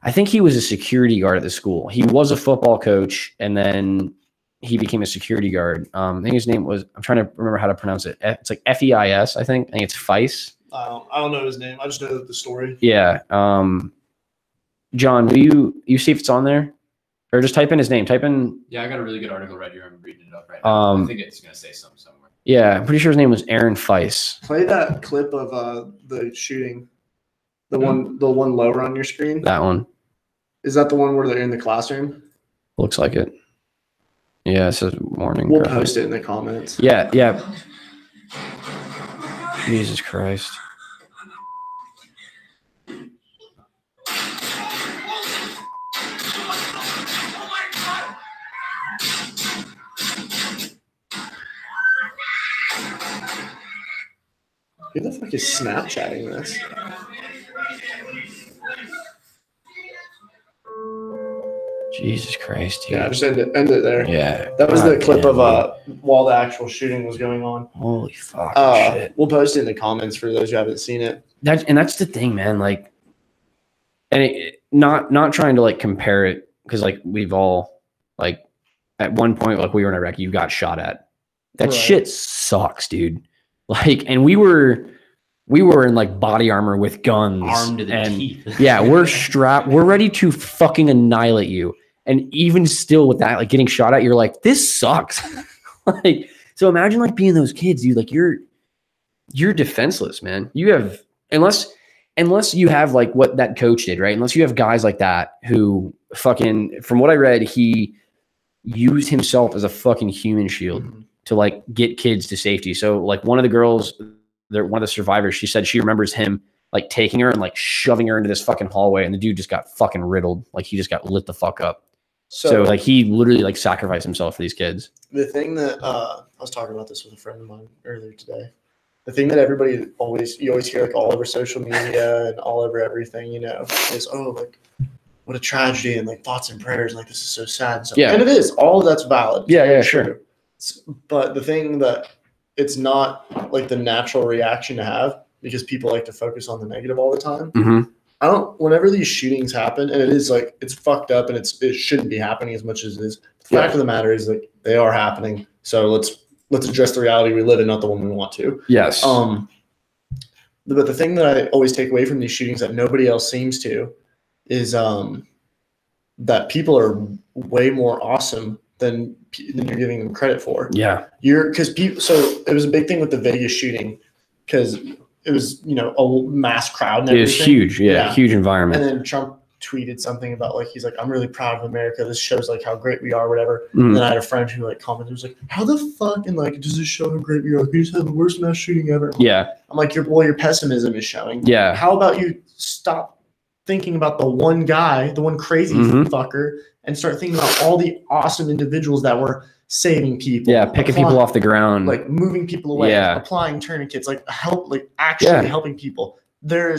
I think he was a security guard at the school. He was a football coach and then he became a security guard. I think his name was I'm trying to remember how to pronounce it. It's like FEIS, I think. I think it's Feis. I don't know his name. I just know the story. Yeah. John, will you see if it's on there? Or just type in his name. Type in Yeah, I got a really good article right here. I'm reading it up right now. I think it's gonna say something somewhere. yeah, I'm pretty sure his name was Aaron Feis. Play that clip of the shooting. The one lower on your screen. That one. Is that the one where they're in the classroom? Looks like it. Yeah, it says morning. We'll graphic. post it in the comments. Yeah. Jesus Christ. Who the fuck is Snapchatting this? Jesus Christ, dude. Yeah, just end it there. Yeah. That was the God clip damn, of while the actual shooting was going on. holy fuck shit. We'll post it in the comments for those who haven't seen it. That's the thing, man. Like, and not trying to like compare it because like we've all like at one point like we were in Iraq, you got shot at. That Right. shit sucks, dude. Like, and we were in like body armor with guns, Armed to the and teeth. yeah, we're strapped. We're ready to fucking annihilate you. And even still with that, like getting shot at, you're like, this sucks. Like, so imagine like being those kids, dude. Like you're defenseless, man. You have unless you have like what that coach did, right? Unless you have guys like that who fucking, from what I read, he used himself as a fucking human shield to like get kids to safety. So like one of the girls, one of the survivors, she said she remembers him like taking her and like shoving her into this fucking hallway, and the dude just got fucking riddled. Like he just got lit the fuck up. So like he literally like sacrificed himself for these kids. The thing that I was talking about this with a friend of mine earlier today. The thing that you always hear like all over social media and all over everything, you know, is like what a tragedy, and like thoughts and prayers, like this is so sad. So, Yeah. and it is. All of that's valid. Yeah, yeah, sure. But the thing that it's not like the natural reaction to have, because people like to focus on the negative all the time. Mm-hmm. Whenever these shootings happen, and it is like, it's fucked up and it shouldn't be happening as much as it is. The fact of the matter is like they are happening. So let's address the reality we live in, not the one we want to. Yes. But the thing that I always take away from these shootings that nobody else seems to is that people are way more awesome than you're giving them credit for. Yeah. So it was a big thing with the Vegas shooting because it was, a mass crowd and everything. It was huge. Yeah. Huge environment. And then Trump tweeted something about like, he's like, I'm really proud of America. This shows like how great we are, whatever. Mm. And then I had a friend who like commented, was like, how the fuck, and like, does this show how great we are? We just had the worst mass shooting ever. Yeah. I'm like, your pessimism is showing. Yeah. How about you stop thinking about the one guy, the one crazy fucker, and start thinking about all the awesome individuals that were saving people. Yeah, picking people off the ground. Like moving people away, applying tourniquets, like actually helping people. They're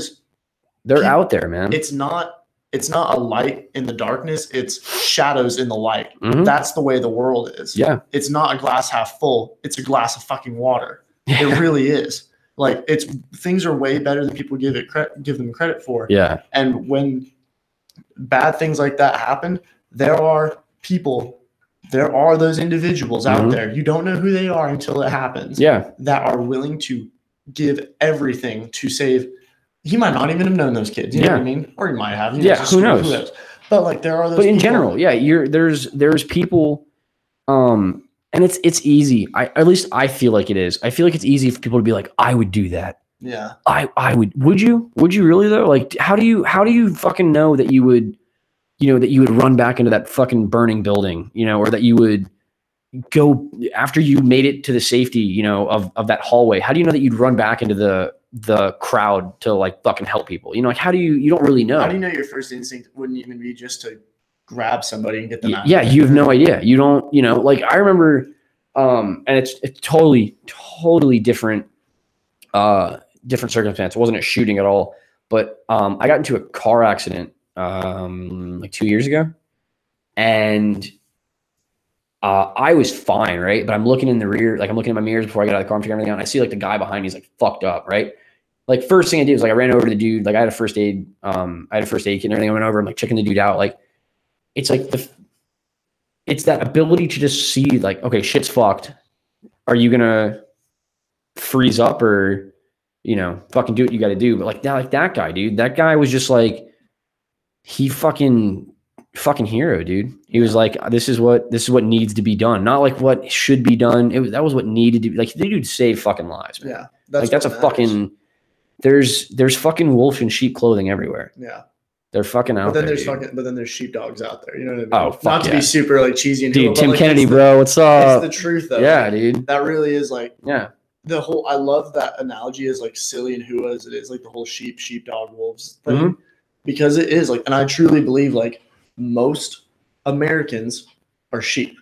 out there, man. It's not a light in the darkness, it's shadows in the light. Mm-hmm. That's the way the world is. Yeah. It's not a glass half full, it's a glass of fucking water. It really is. Like things are way better than people give them credit for. Yeah. And when bad things like that happen, there are those individuals out there. You don't know who they are until it happens. Yeah. That are willing to give everything to save. He might not even have known those kids. You know what I mean? Or he might have. Who knows? But like there are those. But in people. general, there's people, and it's easy. At least I feel like it is. I feel like it's easy for people to be like, I would do that. Yeah. I would. Would you really though? Like, how do you fucking know that you would, that you would run back into that fucking burning building, or that you would go after you made it to the safety, of that hallway? How do you know that you'd run back into the crowd to like fucking help people? Like, how do you don't really know. How do you know your first instinct wouldn't even be just to grab somebody and get them out? Yeah, you have no idea. You don't, like I remember, and it's totally different, different circumstance. It wasn't a shooting at all, but I got into a car accident like 2 years ago, and I was fine, right? But I'm looking in the rear, like I'm looking at my mirrors before I get out of the car and figure everything out. And I see like the guy behind me is like fucked up, right? Like first thing I did was like I ran over to the dude. Like I had a first aid kit and everything. I went over and like checking the dude out. Like it's like it's that ability to just see like, okay, shit's fucked. Are you gonna freeze up or fucking do what you got to do? But like that guy, dude, that guy was just like he fucking hero, dude. He was like, this is what needs to be done, not like what should be done. That was what needed to be. Like the dude saved fucking lives, man. Yeah, that's a fucking. There's fucking wolf in sheep clothing everywhere. Yeah, they're fucking out there. But then there's sheepdogs out there. You know what I mean? Oh, not to be super like cheesy and dude. Tim Kennedy, bro, what's up? It's the truth, though. Yeah, dude. That really is like the whole. I love that analogy, as like silly and who as it is, like the whole sheepdog wolves thing, because it is like, and I truly believe like most Americans are sheep.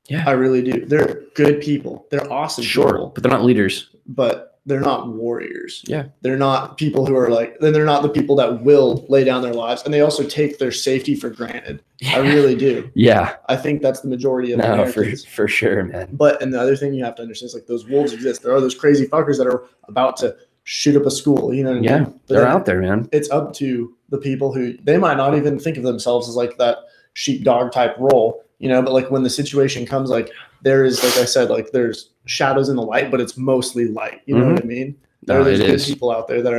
Yeah, I really do. They're good people. They're awesome people, but they're not leaders. But they're not warriors. Yeah. They're not people who are like, they're not the people that will lay down their lives, and they also take their safety for granted. Yeah. I really do. Yeah. I think that's the majority of Americans. For sure, man. And the other thing you have to understand is like those wolves exist. There are those crazy fuckers that are about to shoot up a school. You know what I mean? Yeah. They're out there, man. It's up to the people who, they might not even think of themselves as like that sheepdog type role, but like when the situation comes, like there is, like I said, like there's shadows in the light, but it's mostly light. You know what I mean? There's good people out there that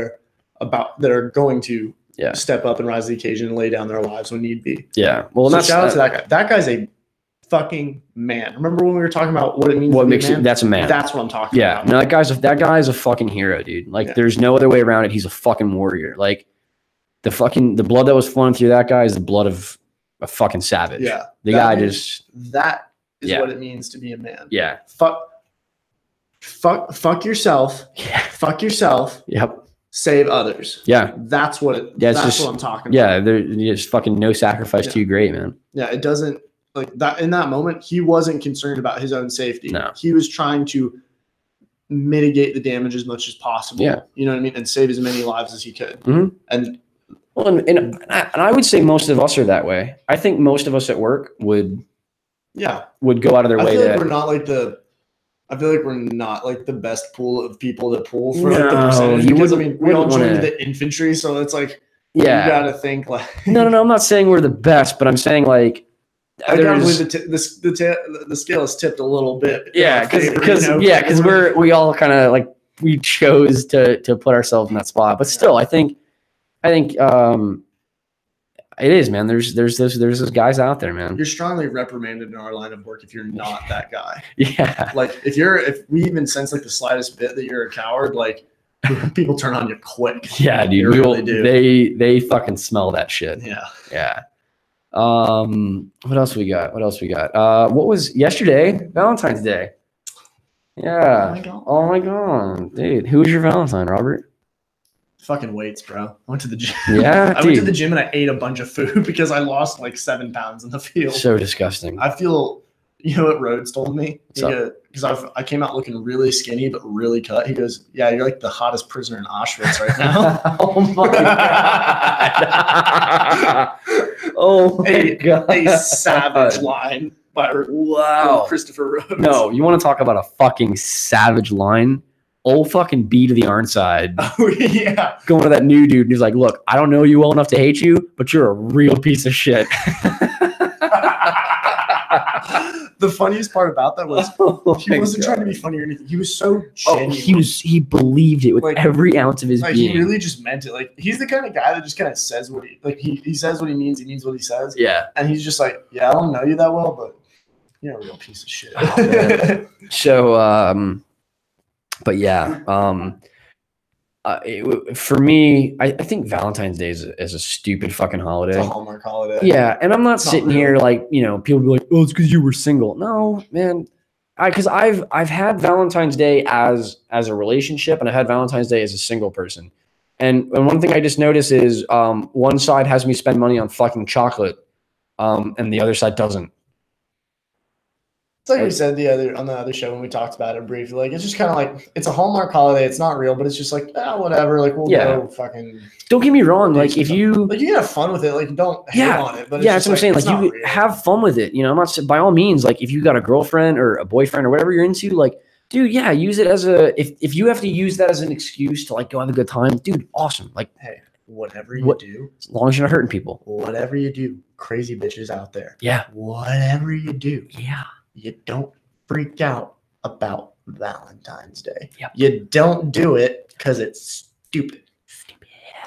are going to step up and rise to the occasion and lay down their lives when need be. Yeah. Well, so shout out to that guy. That guy's a fucking man. Remember when we were talking about what it means to be a man? That's a man. That's what I'm talking about. Yeah. No, that guy's a fucking hero, dude. Like there's no other way around it. He's a fucking warrior. Like the blood that was flowing through that guy is the blood of a fucking savage. Yeah. That is what it means to be a man. Yeah. Fuck yourself. Yeah. Fuck yourself. Yep. Save others. Yeah. That's what I'm talking about. Yeah. There's just fucking no sacrifice too great, man. Yeah. It doesn't like that in that moment. He wasn't concerned about his own safety. No. He was trying to mitigate the damage as much as possible. Yeah. You know what I mean? And save as many lives as he could. Mm-hmm. And Well, and I would say most of us are that way. I think most of us at work would go out of their way I feel like to. we're not like I feel like we're not like the best pool of people to pull for like the No, percentage you because I wouldn't- mean we all wouldn't joined wanna- the infantry, so it's like Yeah. you gotta think like No. I'm not saying we're the best, but I'm saying like. I gotta believe there's- the scale is tipped a little bit. Yeah, in our favor, because we all kind of like we chose to put ourselves in that spot, but still, I think it is, man. There's those guys out there, man. you're strongly reprimanded in our line of work if you're not that guy. Yeah, Like if we even sense like the slightest bit that you're a coward, like people turn on you quick. yeah, dude. They really do. They fucking smell that shit. Yeah. Yeah. What else we got? What was yesterday? Valentine's Day. Yeah. Oh my god, dude. Who was your Valentine, Robert? Fucking weights, bro. I went to the gym. Yeah, I went to dude. the gym and I ate a bunch of food because I lost like 7 pounds in the field. So disgusting. I feel, you know what Rhodes told me? What's up? Because I came out looking really skinny but really cut. He goes, "Yeah, you're like the hottest prisoner in Auschwitz right now." Oh my god. Oh my god. A savage line by Wow. Christopher Rhodes. No, you want to talk about a fucking savage line? Old fucking B to the Arnside Oh, yeah. going to that new dude and he's like, look, I don't know you well enough to hate you, but you're a real piece of shit. The funniest part about that was Oh he my wasn't God. trying to be funny or anything. He was so Oh, genuine. he believed it with Like- every ounce of his Like being. he really just meant it. Like he's the kind of guy that just kind of says what he says what he means what he says. Yeah. And he's just like, yeah, I don't know you that well, but you're a real piece of shit. Oh, man. So, but yeah, for me, I think Valentine's Day is a stupid fucking holiday. It's a Hallmark holiday. Yeah, and I'm not It's not sitting real. here like, people be like, oh, it's because you were single. No, man. Because I've had Valentine's Day as a relationship, and I've had Valentine's Day as a single person. And one thing I just noticed is one side has me spend money on fucking chocolate, and the other side doesn't. It's like we said on the other show when we talked about it briefly. Like it's just kind of like it's a Hallmark holiday. It's not real, but it's just like whatever. Like we'll Yeah. go fucking Don't get me wrong. Like if you, like you can have fun with it. Like don't hate Yeah. on it. But it's yeah, just that's what I'm saying. it's Like not you real. have fun with it. I'm not by all means. Like if you got a girlfriend or a boyfriend or whatever you're into, like, dude, yeah, use it as if you have to use that as an excuse to like go have a good time, dude, awesome. Like Hey, whatever you What- do, as long as you're not hurting people. whatever you do, crazy bitches out there. Yeah. Whatever you do, Yeah. you don't freak out about Valentine's Day. Yep. You don't do it because it's stupid.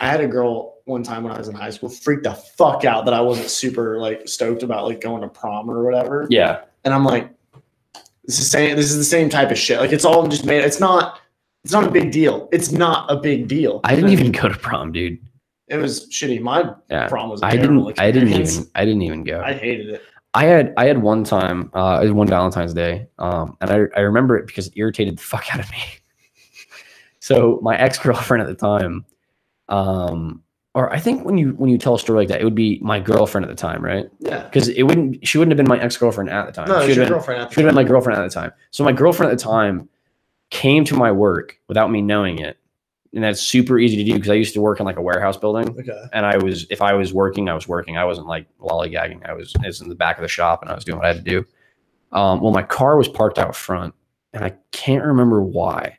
I had a girl one time when I was in high school freak the fuck out that I wasn't super like stoked about like going to prom or whatever. Yeah. And I'm like, this is the same type of shit. Like it's all just made. It's not a big deal. It's not a big deal. I didn't even go to prom, dude. It was shitty. My Yeah. prom was a I terrible didn't experience. even go. I hated it. I had one time, it was one Valentine's Day, and I remember it because it irritated the fuck out of me. So my ex-girlfriend at the time, or I think when you tell a story like that, it would be my girlfriend at the time, right? Yeah. Because she wouldn't have been my ex-girlfriend at the time. No, she it's would your have girlfriend. been my girlfriend at the time. So my girlfriend at the time came to my work without me knowing it, and that's super easy to do because I used to work in like a warehouse building. Okay. And if I was working, I was working. I wasn't like lollygagging. I was in the back of the shop and I was doing what I had to do. Well, my car was parked out front and I can't remember why,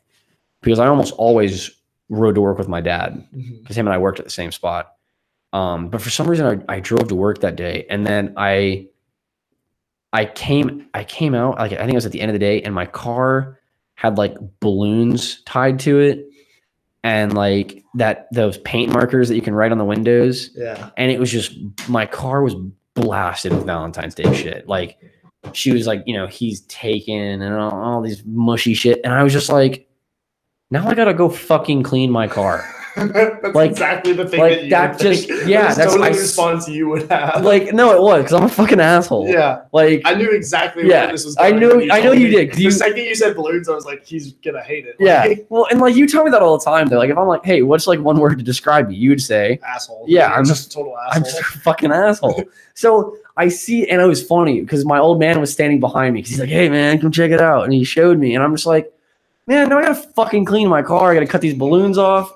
because I almost always rode to work with my dad Mhm. because him and I worked at the same spot. But for some reason I drove to work that day and then I came out, like, I think it was at the end of the day, and my car had like balloons tied to it and like those paint markers that you can write on the windows. Yeah. And it was just, my car was blasted with Valentine's Day shit. Like she was like, he's taken and all these mushy shit. And I was just like, now I gotta go fucking clean my car. That's Like- exactly the thing like that you that would just- think. yeah, That's that's- totally I the s- response you would have. Like, no, it was, because I'm a fucking asshole. Yeah. Like, I knew exactly Yeah, where this was I going. knew- when I know told you me. did, 'cause The you- second you said balloons, I was like, he's gonna hate it. yeah. Like, Well, and like you tell me that all the time though. Like if I'm like, hey, what's like one word to describe you? You would say, asshole. Yeah, You're I'm just a total I'm asshole. just a fucking asshole. So I see, and it was funny because my old man was standing behind me because he's like, hey man, come check it out. And he showed me, and I'm just like, man, now I gotta fucking clean my car. I gotta cut these balloons off.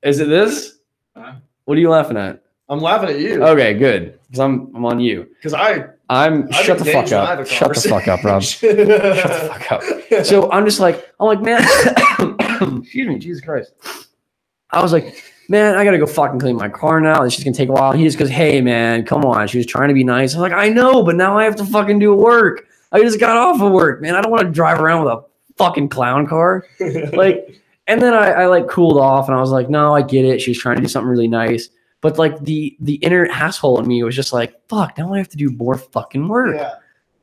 Is it this? Huh? What are you laughing at? I'm laughing at you. Okay, good. Because I'm on you. Because I'm shut the fuck up. Shut the fuck up, Rob. Shut the fuck up. So I'm like, man, excuse me, Jesus Christ. I was like, man, I gotta go fucking clean my car now. It's just gonna take a while. He just goes, hey man, come on. She was trying to be nice. I'm like, I know, but now I have to fucking do work. I just got off of work, man. I don't want to drive around with a fucking clown car. Like, and then I like cooled off and I was like, no, I get it. She was trying to do something really nice. But like the inner asshole in me was just like, fuck, now I have to do more fucking work. Yeah.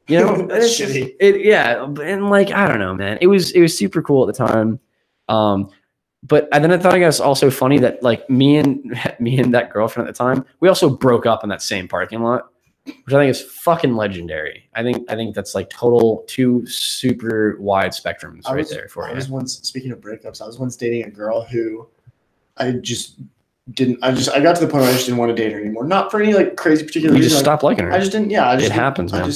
You know, That's shitty. Yeah. And like, I don't know, man. It was super cool at the time. But then I thought it was also funny that like me and that girlfriend at the time, we also broke up in that same parking lot, which I think is fucking legendary. I think that's like total two super wide spectrums there for you. I was once, speaking of breakups, I was once dating a girl who I got to the point where I just didn't want to date her anymore. Not for any like crazy particular You reason. just stopped liking her. I just didn't. Yeah, it happens, man.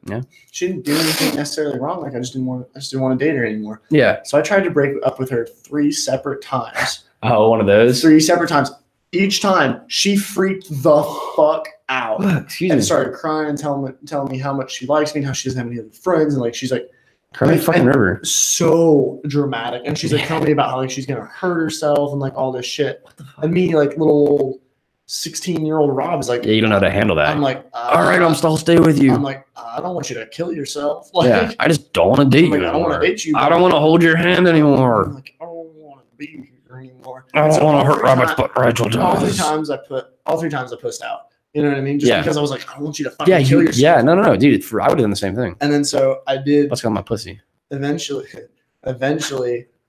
Yeah. She didn't do anything necessarily wrong. Like I just didn't want to date her anymore. Yeah. So I tried to break up with her 3 separate times. Oh, one of those. 3 separate times. Each time she freaked the fuck out and started crying and telling me how much she likes me and how she doesn't have any other friends, and like she's like crying fucking river. So dramatic. And she's like telling me about how like she's gonna hurt herself and like all this shit. And me, like little 16-year-old Rob is like, yeah, you don't know how to handle that. I'm like, all right, I'll stay with you. I'm like, I don't want you to kill yourself. Like, yeah, I just don't want to date you. I don't want to date you. I don't want to hold your hand anymore. I'm like, I don't want to be here anymore. I don't want to hurt Robert's butt. Rachel does. All three times I pushed out. You know what I mean? Just because I was like, I don't want you to fucking kill yourself. Yeah, no, dude. I would have done the same thing. And then so I did. Let's go on my pussy. Eventually,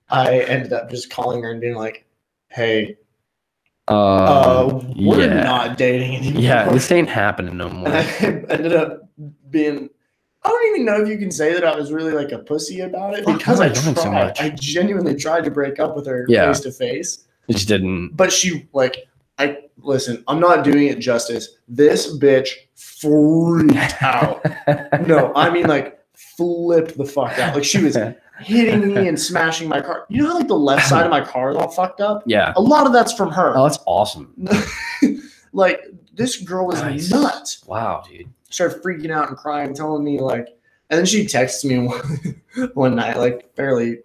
I ended up just calling her and being like, hey, we're not dating anymore. Yeah, this ain't happening no more. And I ended up being, I don't even know if you can say that I was really like a pussy about it, because I tried. So much. I genuinely tried to break up with her face to face. It just didn't. But she listen, I'm not doing it justice. This bitch freaked out. No, I mean like flipped the fuck out. Like she was hitting me and smashing my car. You know how like the left side of my car is all fucked up? Yeah. A lot of that's from her. Oh, that's awesome. Like this girl was nuts. Wow, dude. Started freaking out and crying, telling me like, and then she texted me one night, like fairly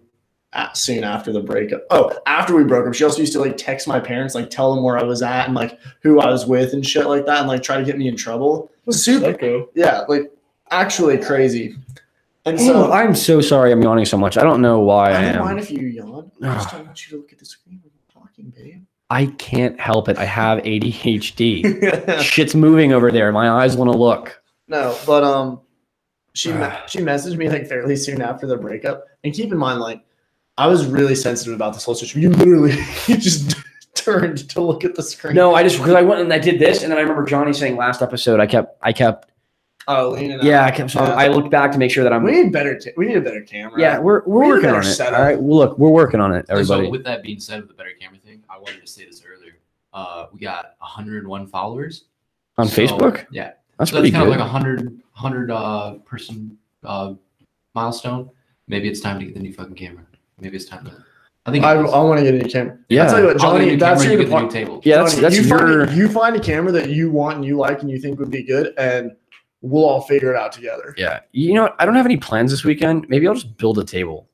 soon after the breakup. Oh, after we broke up, she also used to like text my parents, like tell them where I was at and like who I was with and shit like that, and like try to get me in trouble. Super cool. Yeah, like actually crazy. And so I'm so sorry I'm yawning so much. I don't know why I am. I don't mind if you yawn. I just don't want you to look at the screen when I'm talking, babe. I can't help it. I have ADHD. Shit's moving over there. My eyes want to look. No, but she messaged me like fairly soon after the breakup. And keep in mind, like, I was really sensitive about this whole situation. You literally just turned to look at the screen. No, because I went and I did this, and then I remember Johnny saying last episode I kept. Oh, leaning out. Yeah, I kept. I looked back to make sure that I'm. We need a better camera. Yeah, we're working on it. Setup. All right, well, look, we're working on it, everybody. So with that being said, with the better camera thing, I wanted to say this earlier. We got 101 followers on Facebook. Yeah, that's pretty good. Kind of like a 100 person milestone. Maybe it's time to get the new fucking camera. Maybe it's time to. I think I want to get a new camera. Yeah, I'll tell you what, Johnny. That's your new table. Yeah, that's you find a camera that you want and you like and you think would be good, and we'll all figure it out together. Yeah. You know what? I don't have any plans this weekend. Maybe I'll just build a table.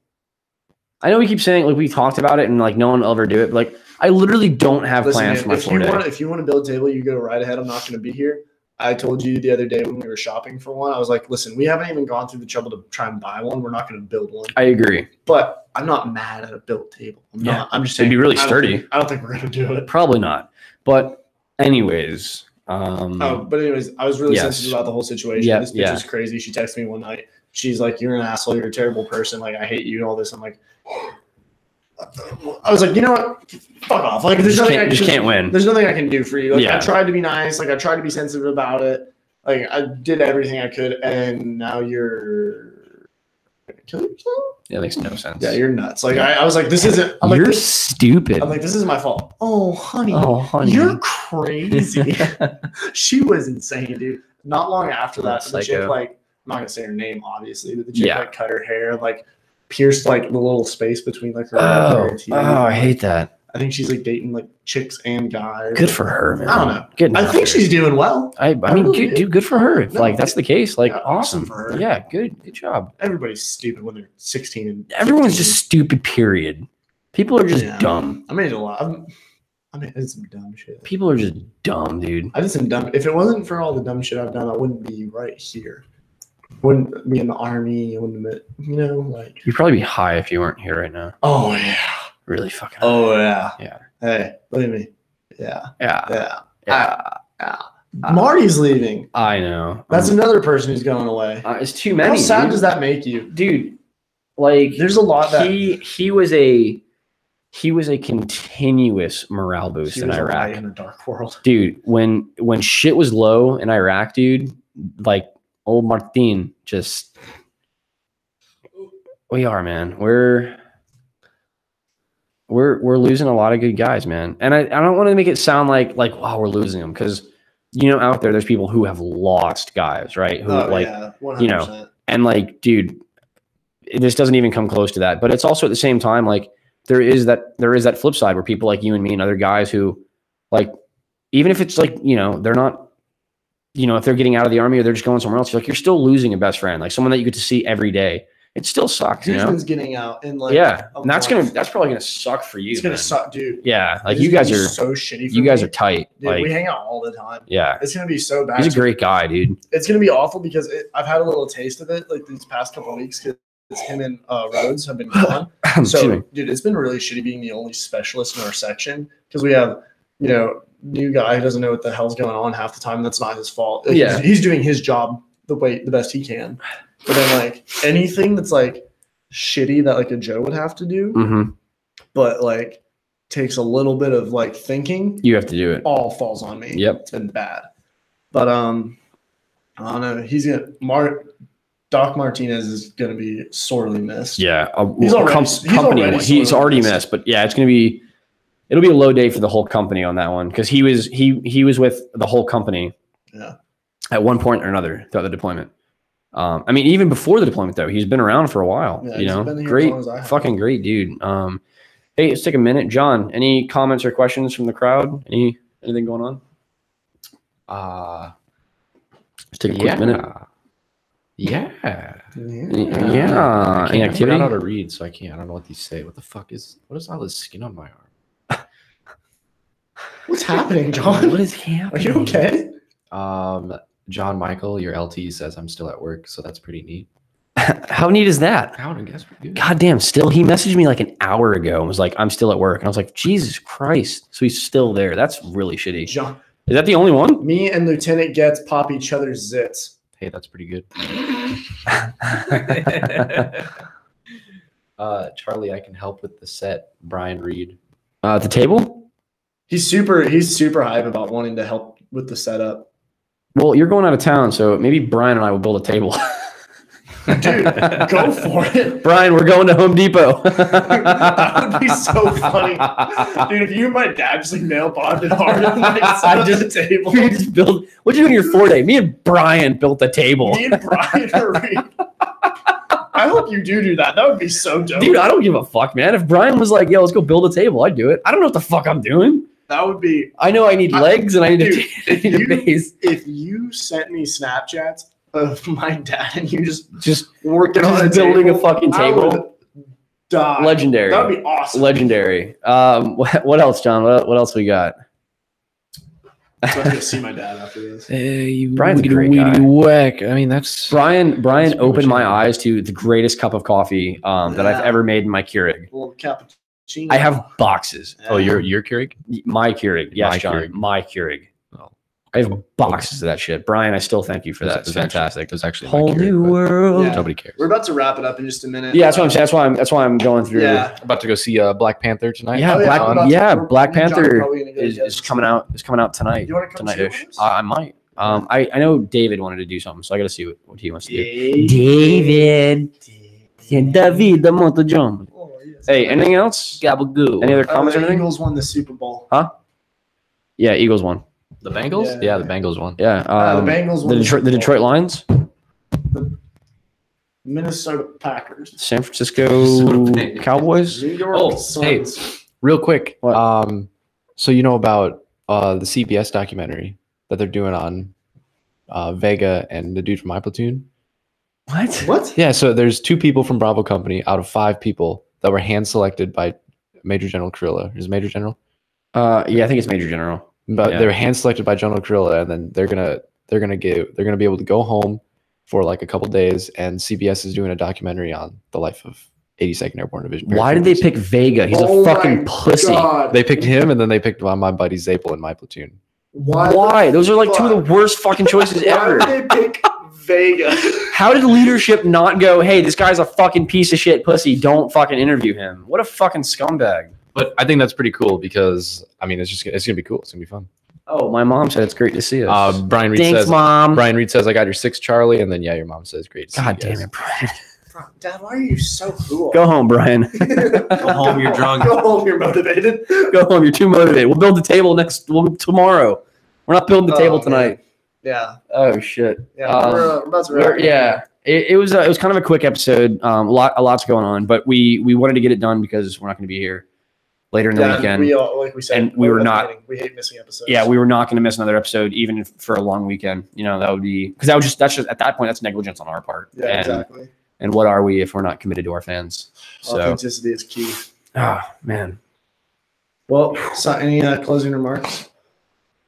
I know we keep saying, like, we talked about it and, like, no one will ever do it. But, like, I literally don't have plans for my 4-day. If you want to build a table, you go right ahead. I'm not going to be here. I told you the other day when we were shopping for one, I was like, listen, we haven't even gone through the trouble to try and buy one. We're not going to build one. I agree. But I'm not mad at a built table. I'm just saying. It'd be really sturdy. I don't think we're going to do it. Probably not. But anyways. But anyways, I was really sensitive about the whole situation. Yeah, this bitch was crazy. She texted me one night. She's like, "You're an asshole. You're a terrible person. Like, I hate you and all this." I'm like, I was like, you know what? Fuck off. Like, there's nothing I can't win. There's nothing I can do for you. Like, I tried to be nice. Like, I tried to be sensitive about it. Like, I did everything I could, and now you're gonna kill yourself. Yeah, it makes no sense. Yeah, you're nuts. Like, I was like, this isn't. You're stupid. I'm like, this is my fault. Oh, honey, you're crazy. She was insane, dude. Not long after that, the chick, like, I'm not gonna say her name, obviously, but the chick like cut her hair, like pierced like the little space between like her and her teeth. Oh, I hate that. I think she's like dating like chicks and guys. Good for her, man. I don't know. Good. I think she's doing well. I mean, really good, dude, good for her. If No, like that's the case, like yeah, awesome awesome for her. Yeah, good job. Everybody's stupid when they're 16 and Everyone's 15. just stupid. Period. People are just Yeah. dumb. I made a lot. I did some dumb shit. People are just dumb, dude. I did some dumb. If it wasn't for all the dumb shit I've done, I wouldn't be right here. Wouldn't be in the army. I wouldn't be, like. You'd probably be high if you weren't here right now. Oh yeah. Really fucking. High. Oh yeah. Yeah. Hey, believe me. Yeah. Yeah. Yeah. Yeah. Marty's leaving. I know. That's another person who's going away. It's too many. How sad dude. does that make you? Dude? Like There's a lot that he was a continuous morale boost he in was a Iraq. light in a dark world. Dude, when shit was low in Iraq, dude, like old Martin just we are, man. We're losing a lot of good guys, man. And I don't want to make it sound like wow, we're losing them, because out there's people who have lost guys, right? Who yeah, 100%. and like, dude, this doesn't even come close to that. But it's also at the same time, like, there is that flip side where people like you and me and other guys who, like, even if it's like, they're not, if they're getting out of the army or they're just going somewhere else, you're still losing a best friend, like someone that you get to see every day. It still sucks, Houston's getting out in like yeah, a and that's month. probably gonna suck for you. It's gonna man. suck, dude. Yeah, like It's you guys gonna be are so shitty. For you guys me. are tight. Dude, like we hang out all the time. yeah, It's gonna be so bad. he's a great guy, dude. It's gonna be awful because I've had a little taste of it like these past couple of weeks because him and Rhodes have been gone. Excuse So, me. dude, it's been really shitty being the only specialist in our section because we have, new guy who doesn't know what the hell's going on half the time. That's not his fault. Like, Yeah. he's doing his job the best he can. But then like anything that's like shitty that like a Joe would have to do, Mm-hmm. but like takes a little bit of like thinking, You have to do it. all falls on me. Yep. It's been bad. But I don't know. He's gonna Doc Martinez is gonna be sorely missed. Yeah, He's already- company. he's He's already already missed. missed, but yeah, it'll be a low day for the whole company on that one, because he was with the whole company. Yeah. At one point or another throughout the deployment. I mean, even before the deployment though, he's been around for a while. Yeah, he's been here as great, long as I have. fucking great dude. Hey, let's take a minute, John. Any comments or questions from the crowd? Anything going on? Let's take a quick minute. Yeah. Yeah. Any I activity? forgot how to read, so I can't. I don't know what these say. What the fuck what is all this skin on my arm? What's happening, John? What is Are happening? you okay? John Michael, your LT says I'm still at work, so that's pretty neat. How neat is that? I would guess pretty good. God damn, still. He messaged me like an hour ago and was like, I'm still at work. And I was like, Jesus Christ. So he's still there. That's really shitty. John, Is that the only one? me and Lieutenant Getz pop each other's zits. Hey, that's pretty good. Charlie, I can help with the set. Brian Reed. At the table? He's super hype about wanting to help with the setup. Well, you're going out of town, so maybe Brian and I will build a table. Dude, go for it. Brian, we're going to Home Depot. That would be so funny. Dude, if you and my dad just like nail bonded hard and like set up the table. We just build. What'd you do in your 4-day? Me and Brian built the table. Me and Brian are I hope you do that. That would be so dope. Dude, I don't give a fuck, man. If Brian was like, yo, let's go build a table, I'd do it. I don't know what the fuck I'm doing. That would be. I know I need legs and I need Dude, I need a base. If you sent me Snapchats of my dad and you just Working on on a building table, a fucking I table. would die. Legendary. That would be awesome. Legendary. What else, John? What else we got? So I'm gonna see my dad after this. Hey, Brian's a great guy. whack. I mean, that's Brian That's opened my bullshit. eyes to the greatest cup of coffee that I've Yeah. ever made in my Keurig. A little cappuccino. I have boxes. Oh, your Keurig? My Keurig. Yes, My John. Keurig. My Keurig. Oh. I have boxes of that shit. Brian, I still thank you for that. It's fantastic. There's actually Whole new world. Yeah. Nobody cares. We're about to wrap it up in just a minute. Yeah, that's what I'm saying. That's why I'm going through. Yeah. About to go see Black Panther tonight. Yeah, Oh, Black- I'm about yeah, we're- Black me and John are Panther probably gonna go is together. coming out. It's coming out tonight. You want to come see it Tonight-ish. with us? I might. I know David wanted to do something, so I got to see what he wants to do. David. David Monto John. Oh, yes. Hey, anything else? Gabagoo. Any other comments or the anything? Eagles won the Super Bowl. Yeah, Eagles won. The Bengals? Yeah. Yeah, the Bengals won. Yeah, The Bengals won the Super The Bowl. Detroit Lions, Minnesota Packers. San Francisco Minnesota Bengals. Cowboys. New York Oh, Suns. Real quick. What? So you know about the CBS documentary that they're doing on Vega and the dude from my platoon? What? What? Yeah, so there's 2 people from Bravo Company out of 5 people that were hand selected by Major General Kurilla. Is it Major General? Yeah, I think it's Major General. But Yeah. they were hand selected by General Kurilla, and then they're gonna be able to go home for like a couple days, and CBS is doing a documentary on the life of 82nd Airborne Division. Why did they paratroopers. pick Vega? He's Oh a fucking my pussy. God. They picked him, and then they picked my buddy Zapel in my platoon. Why? Those are like 2 of the worst fucking choices Why ever. did they pick Vega? How did leadership not go, hey, this guy's a fucking piece of shit pussy, don't fucking interview him? What a fucking scumbag. But I think that's pretty cool because I mean it's gonna be cool. It's gonna be fun. Oh, my mom said it's great to see us. Brian Reed Thanks, says Mom. Brian Reed says I got your 6 Charlie, and then your mom says great. To see God you damn guys. it, Brian. Dad, why are you so cool? Go home, Brian. Go home, you're drunk. Go home, you're motivated. Go home. You're too motivated. We'll build the table tomorrow. We're not building the table Oh, tonight. Yeah, Oh shit. yeah. We're about to wrap. Yeah. It was kind of a quick episode. A lot's going on, but we wanted to get it done because we're not going to be here later in the weekend. We all, like we said, And we were at the not- beginning, we hate missing episodes. Yeah, we were not going to miss another episode, even for a long weekend. You know, that would be because that's just at that point that's negligence on our part. Yeah, and, exactly. And what are we if we're not committed to our fans? So, Authenticity is key. oh man. Well, so any closing remarks?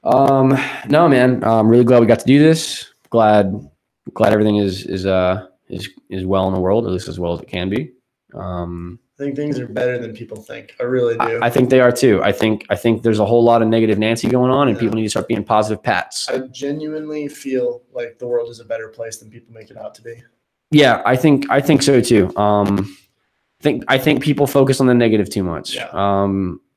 No, man. I'm really glad we got to do this. Glad everything is well in the world, at least as well as it can be. I think things are better than people think. I really do. I think they are too. I think there's a whole lot of negative Nancy going on, and Yeah. people need to start being positive Pats. I genuinely feel like the world is a better place than people make it out to be. Yeah, I think so too. I think people focus on the negative too much. Yeah.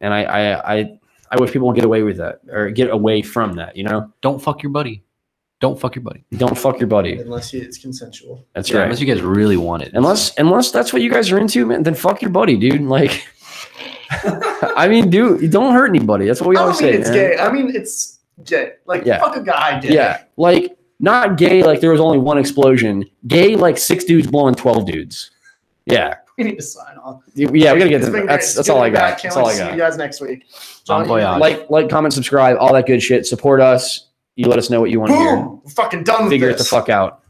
And I wish people would get away with that or get away from that. You know, Don't fuck your buddy. Don't fuck your buddy. don't fuck your buddy. Unless it's consensual. That's Yeah, right. unless you guys really want it. Unless that's what you guys are into, man, then fuck your buddy, dude. Like, I mean, dude, don't hurt anybody. That's what we I always don't mean say. it's man. gay. I mean it's gay. Like Yeah. fuck a guy gay. Yeah, like not gay. Like there was only one explosion. Gay, like 6 dudes blowing 12 dudes. Yeah, We need to sign off. yeah. We gotta get It's to been that's great. that's Good all to I be got. back. Can't That's wait all I to see got. you guys next week. Bon voyage. Like, comment, subscribe, all that good shit. Support us. You let us know what you want to hear. Boom! We're fucking done with Figure it this. the fuck out.